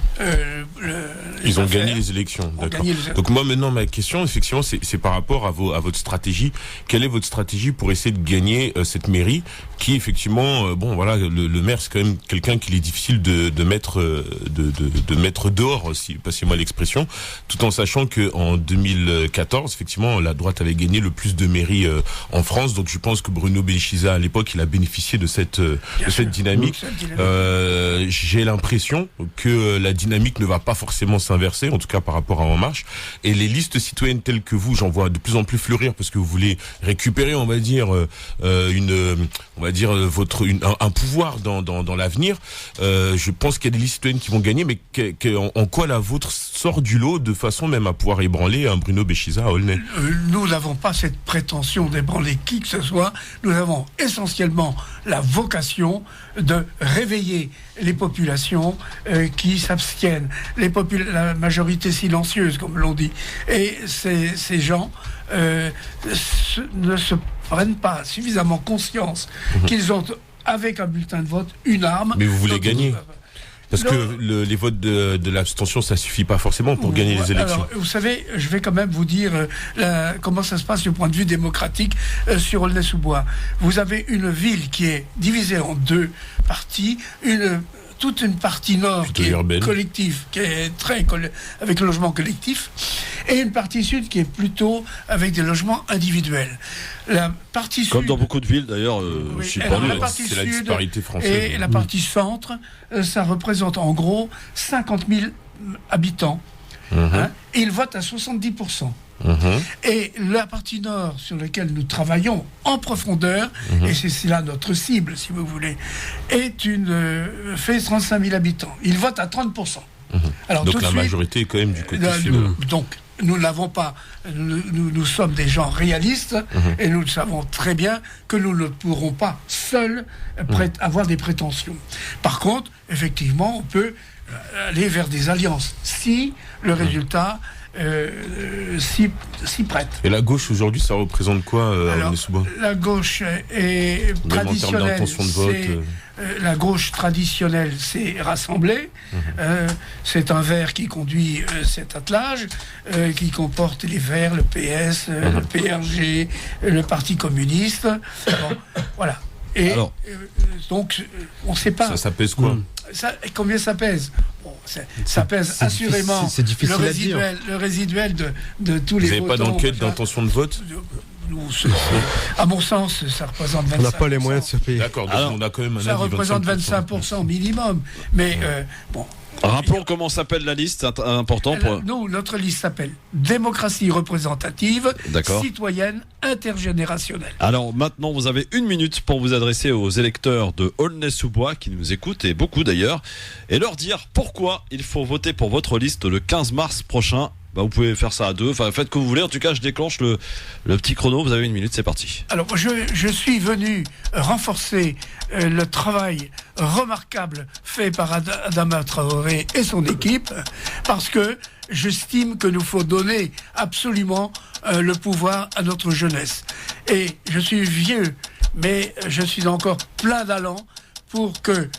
ils ont gagné les élections. D'accord. Donc moi maintenant ma question effectivement c'est par rapport à votre stratégie. Quelle est votre stratégie pour essayer de gagner cette mairie qui effectivement le maire c'est quand même quelqu'un qu'il est difficile de mettre dehors, si passez-moi l'expression, tout en sachant que en 2014 effectivement la droite avait gagné le plus de mairies en France. Donc je pense que Bruno Béchiza à l'époque il a bénéficié de cette dynamique. J'ai l'impression que la dynamique ne va pas forcément s'inverser, en tout cas par rapport à En Marche. Et les listes citoyennes telles que vous, j'en vois de plus en plus fleurir parce que vous voulez récupérer, on va dire, un pouvoir dans l'avenir. Je pense qu'il y a des listes citoyennes qui vont gagner, mais en quoi la vôtre sort du lot de façon même à pouvoir ébranler un Bruno Béchiza à Aulnay? Nous n'avons pas cette prétention d'ébranler qui que ce soit. Nous avons essentiellement la vocation de réveiller les populations qui s'abstiennent, la majorité silencieuse, comme l'on dit. Et ces gens ne se prennent pas suffisamment conscience qu'ils ont, avec un bulletin de vote, une arme. Mais vous voulez gagner parce que les votes de l'abstention, ça suffit pas forcément pour gagner les élections. Alors, vous savez, je vais quand même vous dire comment ça se passe du point de vue démocratique sur Aulnay-sous-Bois. Vous avez une ville qui est divisée en 2 parties, toute une partie nord qui est collective, qui est avec le logement collectif, et une partie sud qui est plutôt avec des logements individuels. La partie comme sud, dans beaucoup de villes d'ailleurs, c'est la disparité française. Et la partie centre, ça représente en gros 50 000 habitants. Et ils votent à 70%. Et la partie nord sur laquelle nous travaillons en profondeur, et c'est là notre cible si vous voulez, fait 35 000 habitants. Ils votent à 30%. Alors, donc la majorité est quand même du côté sud. Donc nous n'avons pas, nous sommes des gens réalistes et nous savons très bien que nous ne pourrons pas seuls avoir des prétentions. Par contre, effectivement, on peut aller vers des alliances si le résultat s'y prête. Et la gauche aujourd'hui, ça représente quoi à Aulnay-sous-Bois? La gauche est traditionnelle. La gauche traditionnelle s'est rassemblée. C'est un Vert qui conduit cet attelage, qui comporte les Verts, le PS, le PRG, le Parti communiste. Bon, voilà. Et donc, on ne sait pas. Ça pèse quoi? Combien ça pèse? Ça pèse assurément le résiduel de tous les votants. Vous n'avez pas d'enquête d'intention de vote? À mon sens, ça représente 25%. On n'a pas les moyens de se payer. D'accord, donc on a quand même un avis. Ça représente 25% minimum. Mais bon. Rappelons comment s'appelle la liste, c'est important. Nous, notre liste s'appelle Démocratie représentative, citoyenne, intergénérationnelle. Alors maintenant, vous avez 1 minute pour vous adresser aux électeurs de Aulnay-sous-Bois qui nous écoutent, et beaucoup d'ailleurs, et leur dire pourquoi il faut voter pour votre liste le 15 mars prochain. Vous pouvez faire ça à 2, faites comme vous voulez. En tout cas, je déclenche le petit chrono. Vous avez 1 minute, c'est parti. Alors, je suis venu renforcer le travail remarquable fait par Adama Traoré et son équipe, parce que j'estime que nous faut donner absolument le pouvoir à notre jeunesse. Et je suis vieux, mais je suis encore plein d'allant pour que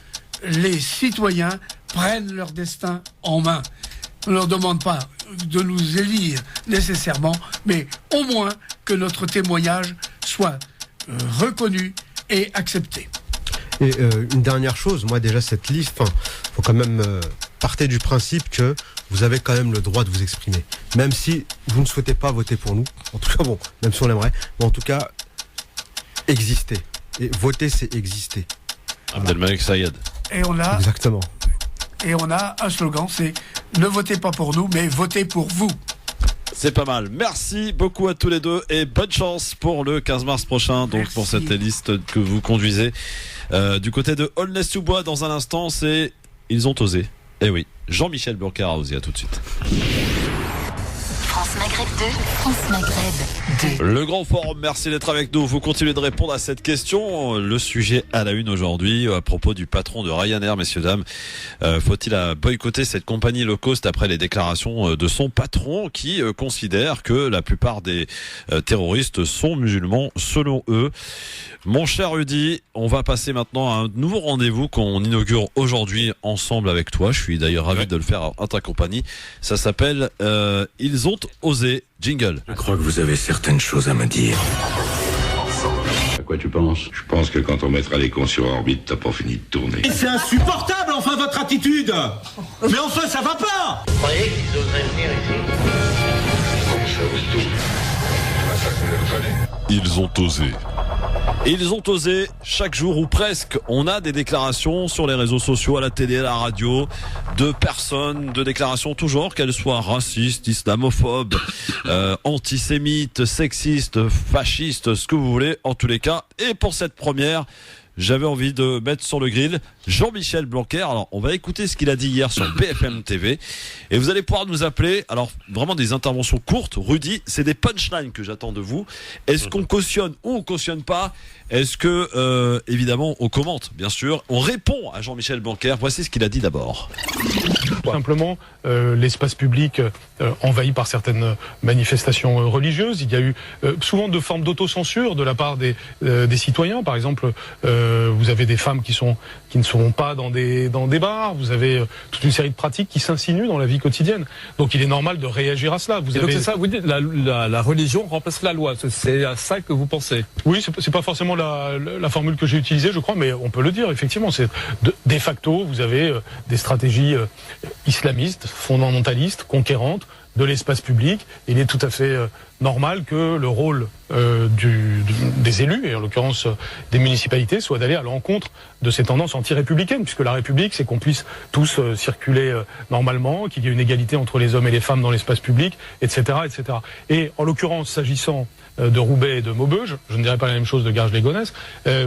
les citoyens prennent leur destin en main. On ne leur demande pas de nous élire nécessairement, mais au moins que notre témoignage soit reconnu et accepté. Et une dernière chose, moi déjà cette liste, faut quand même partir du principe que vous avez quand même le droit de vous exprimer. Même si vous ne souhaitez pas voter pour nous, en tout cas bon, même si on l'aimerait, mais en tout cas, exister. Et voter, c'est exister. Abdelmalek Sayed. Exactement. Et on a un slogan, c'est « Ne votez pas pour nous, mais votez pour vous ». C'est pas mal. Merci beaucoup à tous les deux et bonne chance pour le 15 mars prochain. Donc pour cette liste que vous conduisez du côté de Aulnay-sous-Bois. Dans un instant, c'est Ils ont osé. Eh oui, Jean-Michel Blanquer a osé. À tout de suite. France Maghreb 2, France Maghreb 2. Le grand forum, merci d'être avec nous. Vous continuez de répondre à cette question. Le sujet à la une aujourd'hui à propos du patron de Ryanair, messieurs, dames. Faut-il boycotter cette compagnie low cost après les déclarations de son patron qui considère que la plupart des terroristes sont musulmans selon eux. Mon cher Rudy, on va passer maintenant à un nouveau rendez-vous qu'on inaugure aujourd'hui ensemble avec toi. Je suis d'ailleurs ravi de le faire en ta compagnie. Ça s'appelle Ils ont osé. Jingle. Je crois que vous avez certaines choses à me dire. À quoi tu penses? Je pense que quand on mettra les cons sur orbite, t'as pas fini de tourner. Et c'est insupportable, enfin, votre attitude. Mais enfin, ça va pas. Vous croyez qu'ils oseraient venir ici? Ils ont osé. Ils ont osé, chaque jour ou presque, on a des déclarations sur les réseaux sociaux, à la télé, à la radio, de personnes, de déclarations tout genre, qu'elles soient racistes, islamophobes, antisémites, sexistes, fascistes, ce que vous voulez, en tous les cas. Et pour cette première, j'avais envie de mettre sur le grill Jean-Michel Blanquer. Alors, on va écouter ce qu'il a dit hier sur BFM TV. Et vous allez pouvoir nous appeler. Alors, vraiment des interventions courtes. Rudy, c'est des punchlines que j'attends de vous. Est-ce qu'on cautionne ou on cautionne pas? Est-ce que, évidemment, on commente? Bien sûr. On répond à Jean-Michel Blanquer. Voici ce qu'il a dit d'abord. Tout simplement, l'espace public envahi par certaines manifestations religieuses. Il y a eu souvent de formes d'autocensure de la part des citoyens. Par exemple, vous avez des femmes qui ne seront pas dans des bars. Vous avez toute une série de pratiques qui s'insinuent dans la vie quotidienne. Donc il est normal de réagir à cela. Donc c'est ça, vous dites la religion remplace la loi. C'est à ça que vous pensez? Oui, c'est pas forcément la formule que j'ai utilisée, je crois, mais on peut le dire effectivement. C'est de facto, vous avez des stratégies islamistes, fondamentalistes, conquérantes de l'espace public. Il est tout à fait normal que le rôle des élus, et en l'occurrence des municipalités, soit d'aller à l'encontre de ces tendances anti-républicaines, puisque la République, c'est qu'on puisse tous circuler normalement, qu'il y ait une égalité entre les hommes et les femmes dans l'espace public, etc., etc. Et en l'occurrence, s'agissant de Roubaix et de Maubeuge, je ne dirais pas la même chose de Garges-les-Gonesse,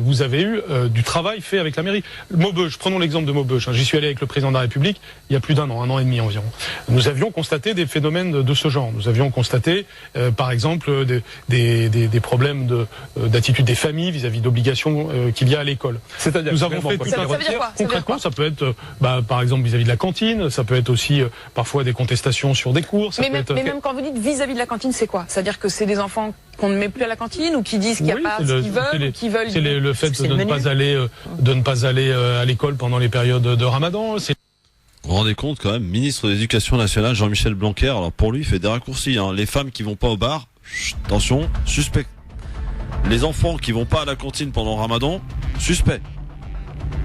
vous avez eu du travail fait avec la mairie. Maubeuge, prenons l'exemple de Maubeuge. J'y suis allé avec le président de la République il y a plus d'un an et demi environ. Nous avions constaté des phénomènes de ce genre. Nous avions constaté, par exemple, des problèmes d'attitude des familles vis-à-vis d'obligations qu'il y a à l'école. C'est-à-dire nous avons fait tout ça veut dire quoi? Concrètement, ça peut être, par exemple, vis-à-vis de la cantine. Ça peut être aussi parfois des contestations sur des cours. Mais même quand vous dites vis-à-vis de la cantine, c'est quoi? C'est-à-dire que c'est des enfants qu'on ne met plus à la cantine ou qui disent qu'il n'y a pas ce qu'ils veulent, qui veulent. C'est le fait de ne pas aller à l'école pendant les périodes de Ramadan. Vous vous rendez compte quand même, ministre de l'Éducation nationale Jean-Michel Blanquer, alors pour lui il fait des raccourcis, hein. Les femmes qui vont pas au bar, attention, suspect. Les enfants qui vont pas à la cantine pendant Ramadan, suspect.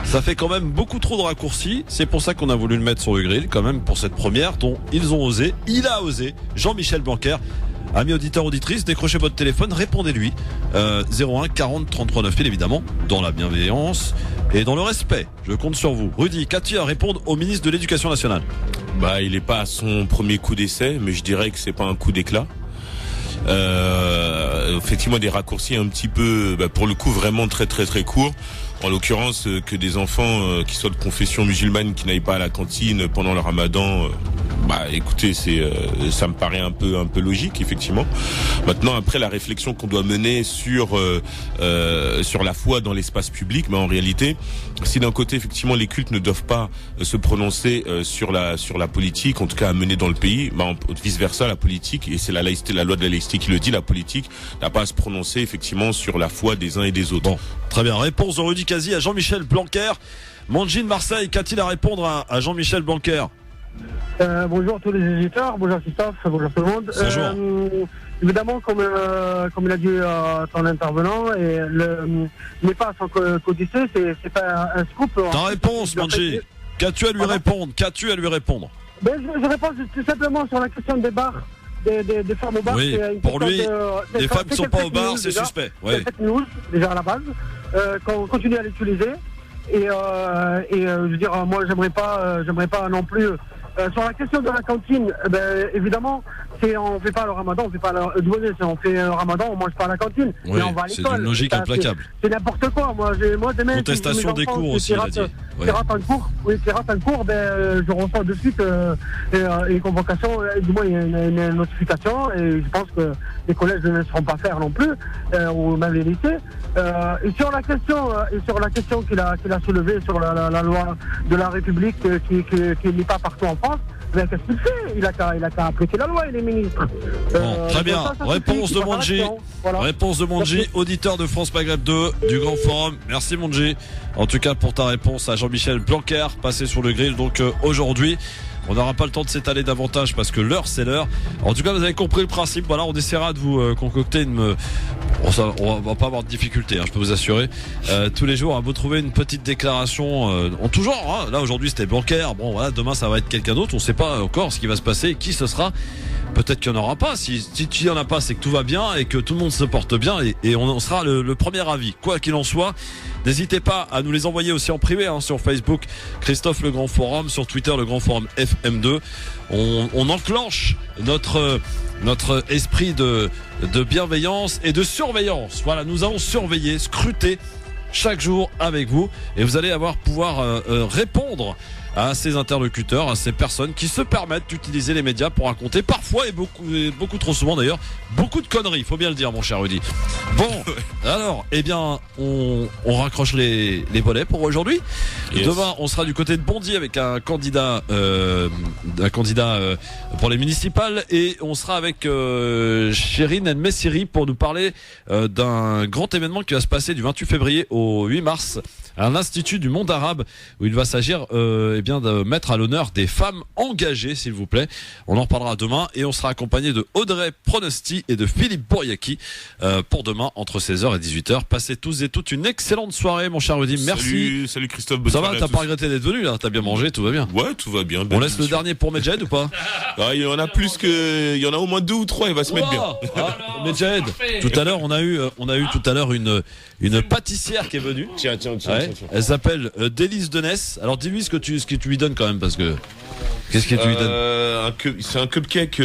Ça fait quand même beaucoup trop de raccourcis. C'est pour ça qu'on a voulu le mettre sur le grill quand même pour cette première dont ils ont osé, il a osé, Jean-Michel Blanquer. Amis auditeurs, auditrices, décrochez votre téléphone, répondez-lui. 01 40 33 9000 évidemment, dans la bienveillance et dans le respect. Je compte sur vous. Rudy, qu'as-tu à répondre au ministre de l'Éducation nationale? Il n'est pas à son premier coup d'essai, mais je dirais que c'est pas un coup d'éclat. Effectivement, des raccourcis un petit peu, pour le coup, vraiment très très très courts. En l'occurrence, que des enfants qui soient de confession musulmane qui n'aillent pas à la cantine pendant le Ramadan, écoutez, ça me paraît un peu logique, effectivement. Maintenant, après, la réflexion qu'on doit mener sur la foi dans l'espace public, mais en réalité, si d'un côté, effectivement, les cultes ne doivent pas se prononcer sur la politique, en tout cas à mener dans le pays, vice versa, la politique, et c'est la laïcité, la loi de la laïcité qui le dit, la politique n'a pas à se prononcer effectivement sur la foi des uns et des autres. Bon, très bien. Réponse de Rudy Kazi à Jean-Michel Blanquer. Manji de Marseille, qu'a-t-il à répondre à Jean-Michel Blanquer? Bonjour à tous les éditeurs, bonjour Christophe, bonjour tout le monde. Bonjour. Évidemment, comme il a dit ton intervenant, n'est pas sans codicer, c'est pas un scoop. Ta réponse, Manji. Qu'as-tu à lui répondre? Je réponds tout simplement sur la question des bars, des femmes au bar. Oui, pour lui, les femmes qui ne sont pas au bar, c'est suspect. C'est fake news, déjà à la base, qu'on continue à l'utiliser. Et je veux dire, moi, j'aimerais pas non plus. Sur la question de la cantine, évidemment, on fait pas le ramadan, on fait pas on fait le ramadan, on mange pas à la cantine, oui, et on va à l'école. C'est une logique implacable. C'est n'importe quoi. Moi demain, contestation des cours aussi, il a dit. Qui rate un cours, je reçois de suite une convocation, du moins une notification, et je pense que les collèges ne seront pas faire non plus, ou même les lycées. Et sur la question qu'il a soulevée sur la loi de la République qui n'est pas partout en France, mais qu'est-ce qu'il fait? Il a qu'à appliquer la loi, il est ministre. Bon, très bien. Réponse de Monji. Voilà. Réponse de Monji, auditeur de France Maghreb 2 du Grand Forum. Merci Monji. En tout cas pour ta réponse à Jean-Michel Blanquer, passé sur le grill. Donc aujourd'hui, on n'aura pas le temps de s'étaler davantage parce que l'heure c'est l'heure. En tout cas, vous avez compris le principe. Voilà, on essaiera de vous concocter on va pas avoir de difficulté, je peux vous assurer. Tous les jours, à vous trouver une petite déclaration en tout genre. Là aujourd'hui c'était Blanquer. Bon voilà, demain ça va être quelqu'un d'autre. On sait pas encore ce qui va se passer, qui ce sera. Peut-être qu'il n'y en aura pas. Si il n'y en a pas, c'est que tout va bien et que tout le monde se porte bien et on en sera le premier avis. Quoi qu'il en soit, n'hésitez pas à nous les envoyer aussi en privé sur Facebook, Christophe Le Grand Forum, sur Twitter Le Grand Forum FM2. On enclenche notre esprit de bienveillance et de surveillance. Voilà, nous allons surveiller, scruter chaque jour avec vous et vous allez pouvoir répondre à ces interlocuteurs, à ces personnes qui se permettent d'utiliser les médias pour raconter parfois et beaucoup trop souvent d'ailleurs beaucoup de conneries, il faut bien le dire mon cher Rudy. Bon, alors on raccroche les volets pour aujourd'hui. Yes. Demain on sera du côté de Bondy avec un candidat pour les municipales et on sera avec Chérine El Messiri pour nous parler d'un grand événement qui va se passer du 28 février au 8 mars à l'Institut du monde arabe où il va s'agir de mettre à l'honneur des femmes engagées, s'il vous plaît. On en reparlera demain et on sera accompagné de Audrey Pronosti et de Philippe Bouriaki pour demain entre 16h et 18h. Passez tous et toutes une excellente soirée, mon cher Rudy. Merci. Salut Christophe. Ça va, t'as pas regretté d'être venu là? T'as bien mangé, tout va bien? Ouais, tout va bien. On laisse le dernier pour Medjed ou pas? Il y en a au moins 2 ou 3, il va se mettre bien. Medjed, tout à l'heure on a eu tout à l'heure une pâtissière qui est venue. Tiens. Elle s'appelle Délice Denès. Alors dis-lui ce que tu lui donnes quand même parce que qu'est-ce que tu lui donnes? C'est un cupcake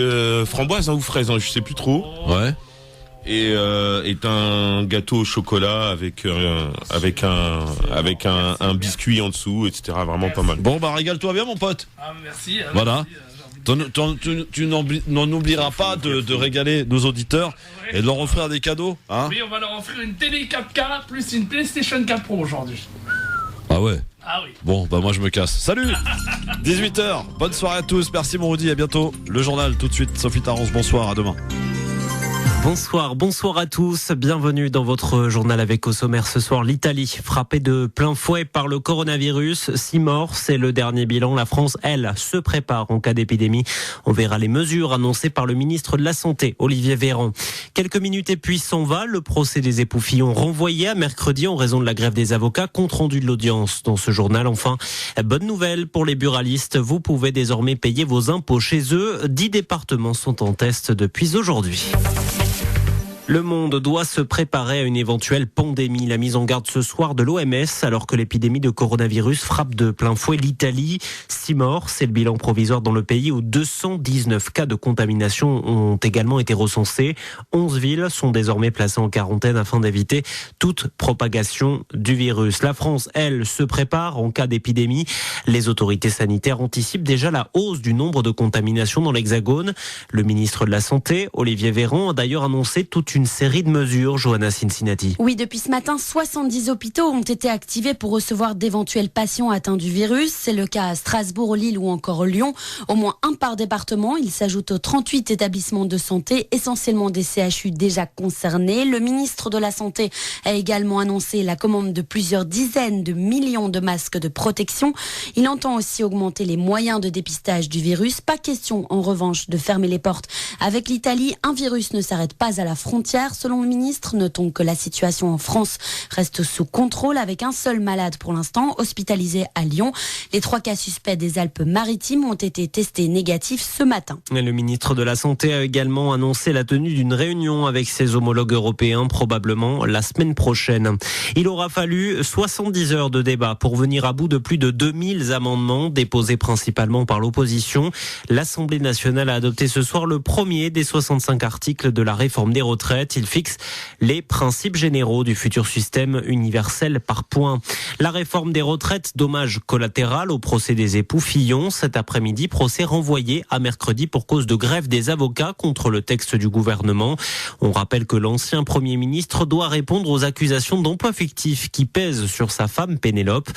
framboise ou fraise, je sais plus trop. Ouais. Et est un gâteau au chocolat avec un biscuit en dessous, etc. Vraiment pas mal. Bon régale-toi bien mon pote. Ah merci. Voilà. Tu n'en oublieras pas de régaler nos auditeurs et de leur offrir des cadeaux, hein? Oui, on va leur offrir une télé 4K plus une PlayStation 4 Pro aujourd'hui. Ah ouais. Ah oui. Bon, moi je me casse. Salut. 18h. Bonne soirée à tous. Merci mon Rudy, à bientôt. Le journal tout de suite. Sophie Tarence, bonsoir, à demain. Bonsoir à tous. Bienvenue dans votre journal avec au sommaire ce soir l'Italie frappée de plein fouet par le coronavirus. 6 morts, c'est le dernier bilan. La France, elle, se prépare en cas d'épidémie. On verra les mesures annoncées par le ministre de la Santé, Olivier Véran. Quelques minutes et puis s'en va. Le procès des époux Fillon renvoyé à mercredi en raison de la grève des avocats. Compte rendu de l'audience dans ce journal. Enfin, bonne nouvelle pour les buralistes. Vous pouvez désormais payer vos impôts chez eux. 10 départements sont en test depuis aujourd'hui. Le monde doit se préparer à une éventuelle pandémie. La mise en garde ce soir de l'OMS alors que l'épidémie de coronavirus frappe de plein fouet l'Italie. 6 morts, c'est le bilan provisoire dans le pays où 219 cas de contamination ont également été recensés. 11 villes sont désormais placées en quarantaine afin d'éviter toute propagation du virus. La France, elle, se prépare en cas d'épidémie. Les autorités sanitaires anticipent déjà la hausse du nombre de contaminations dans l'Hexagone. Le ministre de la Santé, Olivier Véran, a d'ailleurs annoncé toute une série de mesures, Johanna Cincinnati. Oui, depuis ce matin, 70 hôpitaux ont été activés pour recevoir d'éventuels patients atteints du virus. C'est le cas à Strasbourg, Lille ou encore Lyon. Au moins un par département. Il s'ajoute aux 38 établissements de santé, essentiellement des CHU déjà concernés. Le ministre de la Santé a également annoncé la commande de plusieurs dizaines de millions de masques de protection. Il entend aussi augmenter les moyens de dépistage du virus. Pas question, en revanche, de fermer les portes. Avec l'Italie, un virus ne s'arrête pas à la frontière. Selon le ministre, notons que la situation en France reste sous contrôle avec un seul malade pour l'instant, hospitalisé à Lyon. Les 3 cas suspects des Alpes-Maritimes ont été testés négatifs ce matin. Le ministre de la Santé a également annoncé la tenue d'une réunion avec ses homologues européens, probablement la semaine prochaine. Il aura fallu 70 heures de débat pour venir à bout de plus de 2000 amendements déposés principalement par l'opposition. L'Assemblée nationale a adopté ce soir le premier des 65 articles de la réforme des retraites. Il fixe les principes généraux du futur système universel par points. La réforme des retraites, dommage collatéral au procès des époux Fillon. Cet après-midi, procès renvoyé à mercredi pour cause de grève des avocats contre le texte du gouvernement. On rappelle que l'ancien Premier ministre doit répondre aux accusations d'emploi fictif qui pèsent sur sa femme Pénélope.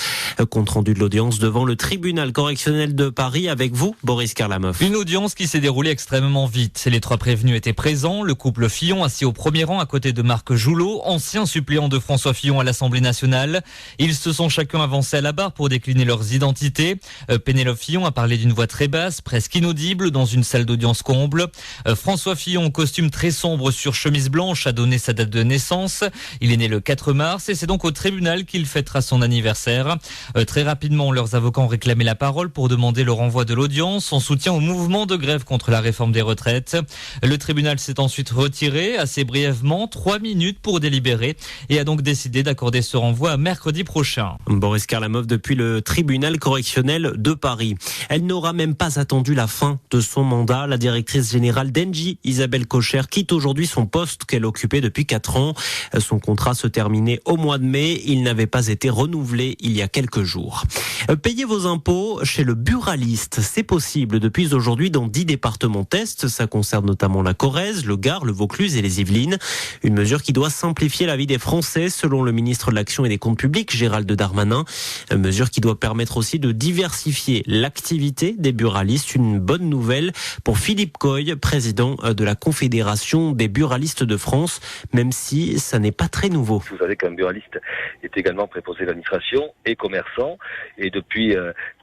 Compte rendu de l'audience devant le tribunal correctionnel de Paris avec vous, Boris Karlamov. Une audience qui s'est déroulée extrêmement vite. Les 3 prévenus étaient présents. Le couple Fillon assis au premier rang à côté de Marc Joulot, ancien suppléant de François Fillon à l'Assemblée nationale. Ils se sont chacun avancés à la barre pour décliner leurs identités. Pénélope Fillon a parlé d'une voix très basse, presque inaudible, dans une salle d'audience comble. François Fillon, en costume très sombre sur chemise blanche, a donné sa date de naissance. Il est né le 4 mars et c'est donc au tribunal qu'il fêtera son anniversaire. Très rapidement, leurs avocats ont réclamé la parole pour demander le renvoi de l'audience en soutien au mouvement de grève contre la réforme des retraites. Le tribunal s'est ensuite retiré assez brièvement, 3 minutes pour délibérer, et a donc décidé d'accorder ce renvoi à mercredi prochain. Boris Karlamov depuis le tribunal correctionnel de Paris. Elle n'aura même pas attendu la fin de son mandat. La directrice générale d'Engie, Isabelle Kocher, quitte aujourd'hui son poste qu'elle occupait depuis 4 ans. Son contrat se terminait au mois de mai. Il n'avait pas été renouvelé il y a quelques jours. Payez vos impôts chez le buraliste. C'est possible depuis aujourd'hui dans 10 départements tests. Ça concerne notamment la Corrèze, le Gard, le Vaucluse et les Yvelines. Une mesure qui doit simplifier la vie des Français, selon le ministre de l'Action et des Comptes Publics, Gérald Darmanin. Une mesure qui doit permettre aussi de diversifier l'activité des buralistes. Une bonne nouvelle pour Philippe Coy, président de la Confédération des buralistes de France, même si ça n'est pas très nouveau. Vous savez qu'un buraliste est également préposé à l'administration et commerçant. Et depuis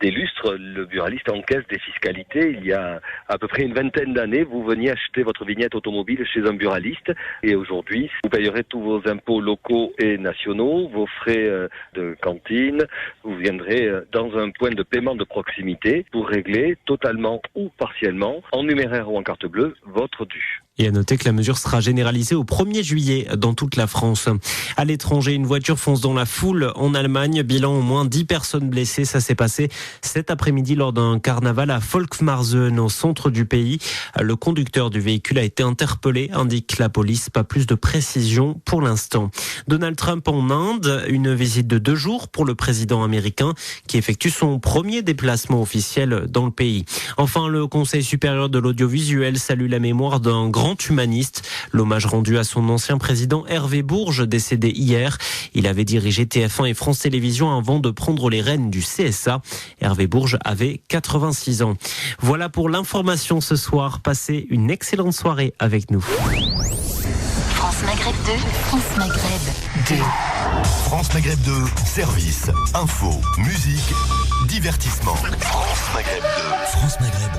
des lustres, le buraliste encaisse des fiscalités. Il y a à peu près une vingtaine d'années, vous veniez acheter votre vignette automobile chez un buraliste. Et aujourd'hui, vous payerez tous vos impôts locaux et nationaux, vos frais de cantine. Vous viendrez dans un point de paiement de proximité pour régler totalement ou partiellement, en numéraire ou en carte bleue, votre dû. Et à noter que la mesure sera généralisée au 1er juillet dans toute la France. À l'étranger, une voiture fonce dans la foule en Allemagne. Bilan, au moins 10 personnes blessées. Ça s'est passé cet après-midi lors d'un carnaval à Volkmarsum, au centre du pays. Le conducteur du véhicule a été interpellé, indique la police. Pas plus de précision pour l'instant. Donald Trump en Inde, une visite de 2 jours pour le président américain qui effectue son premier déplacement officiel dans le pays. Enfin, le Conseil supérieur de l'audiovisuel salue la mémoire d'un grand humaniste. L'hommage rendu à son ancien président Hervé Bourges, décédé hier. Il avait dirigé TF1 et France Télévisions avant de prendre les rênes du CSA. Hervé Bourges avait 86 ans. Voilà pour l'information ce soir. Passez une excellente soirée avec nous. France Maghreb 2, France Maghreb 2. France Maghreb 2, service, info, musique, divertissement. France Maghreb 2. France Maghreb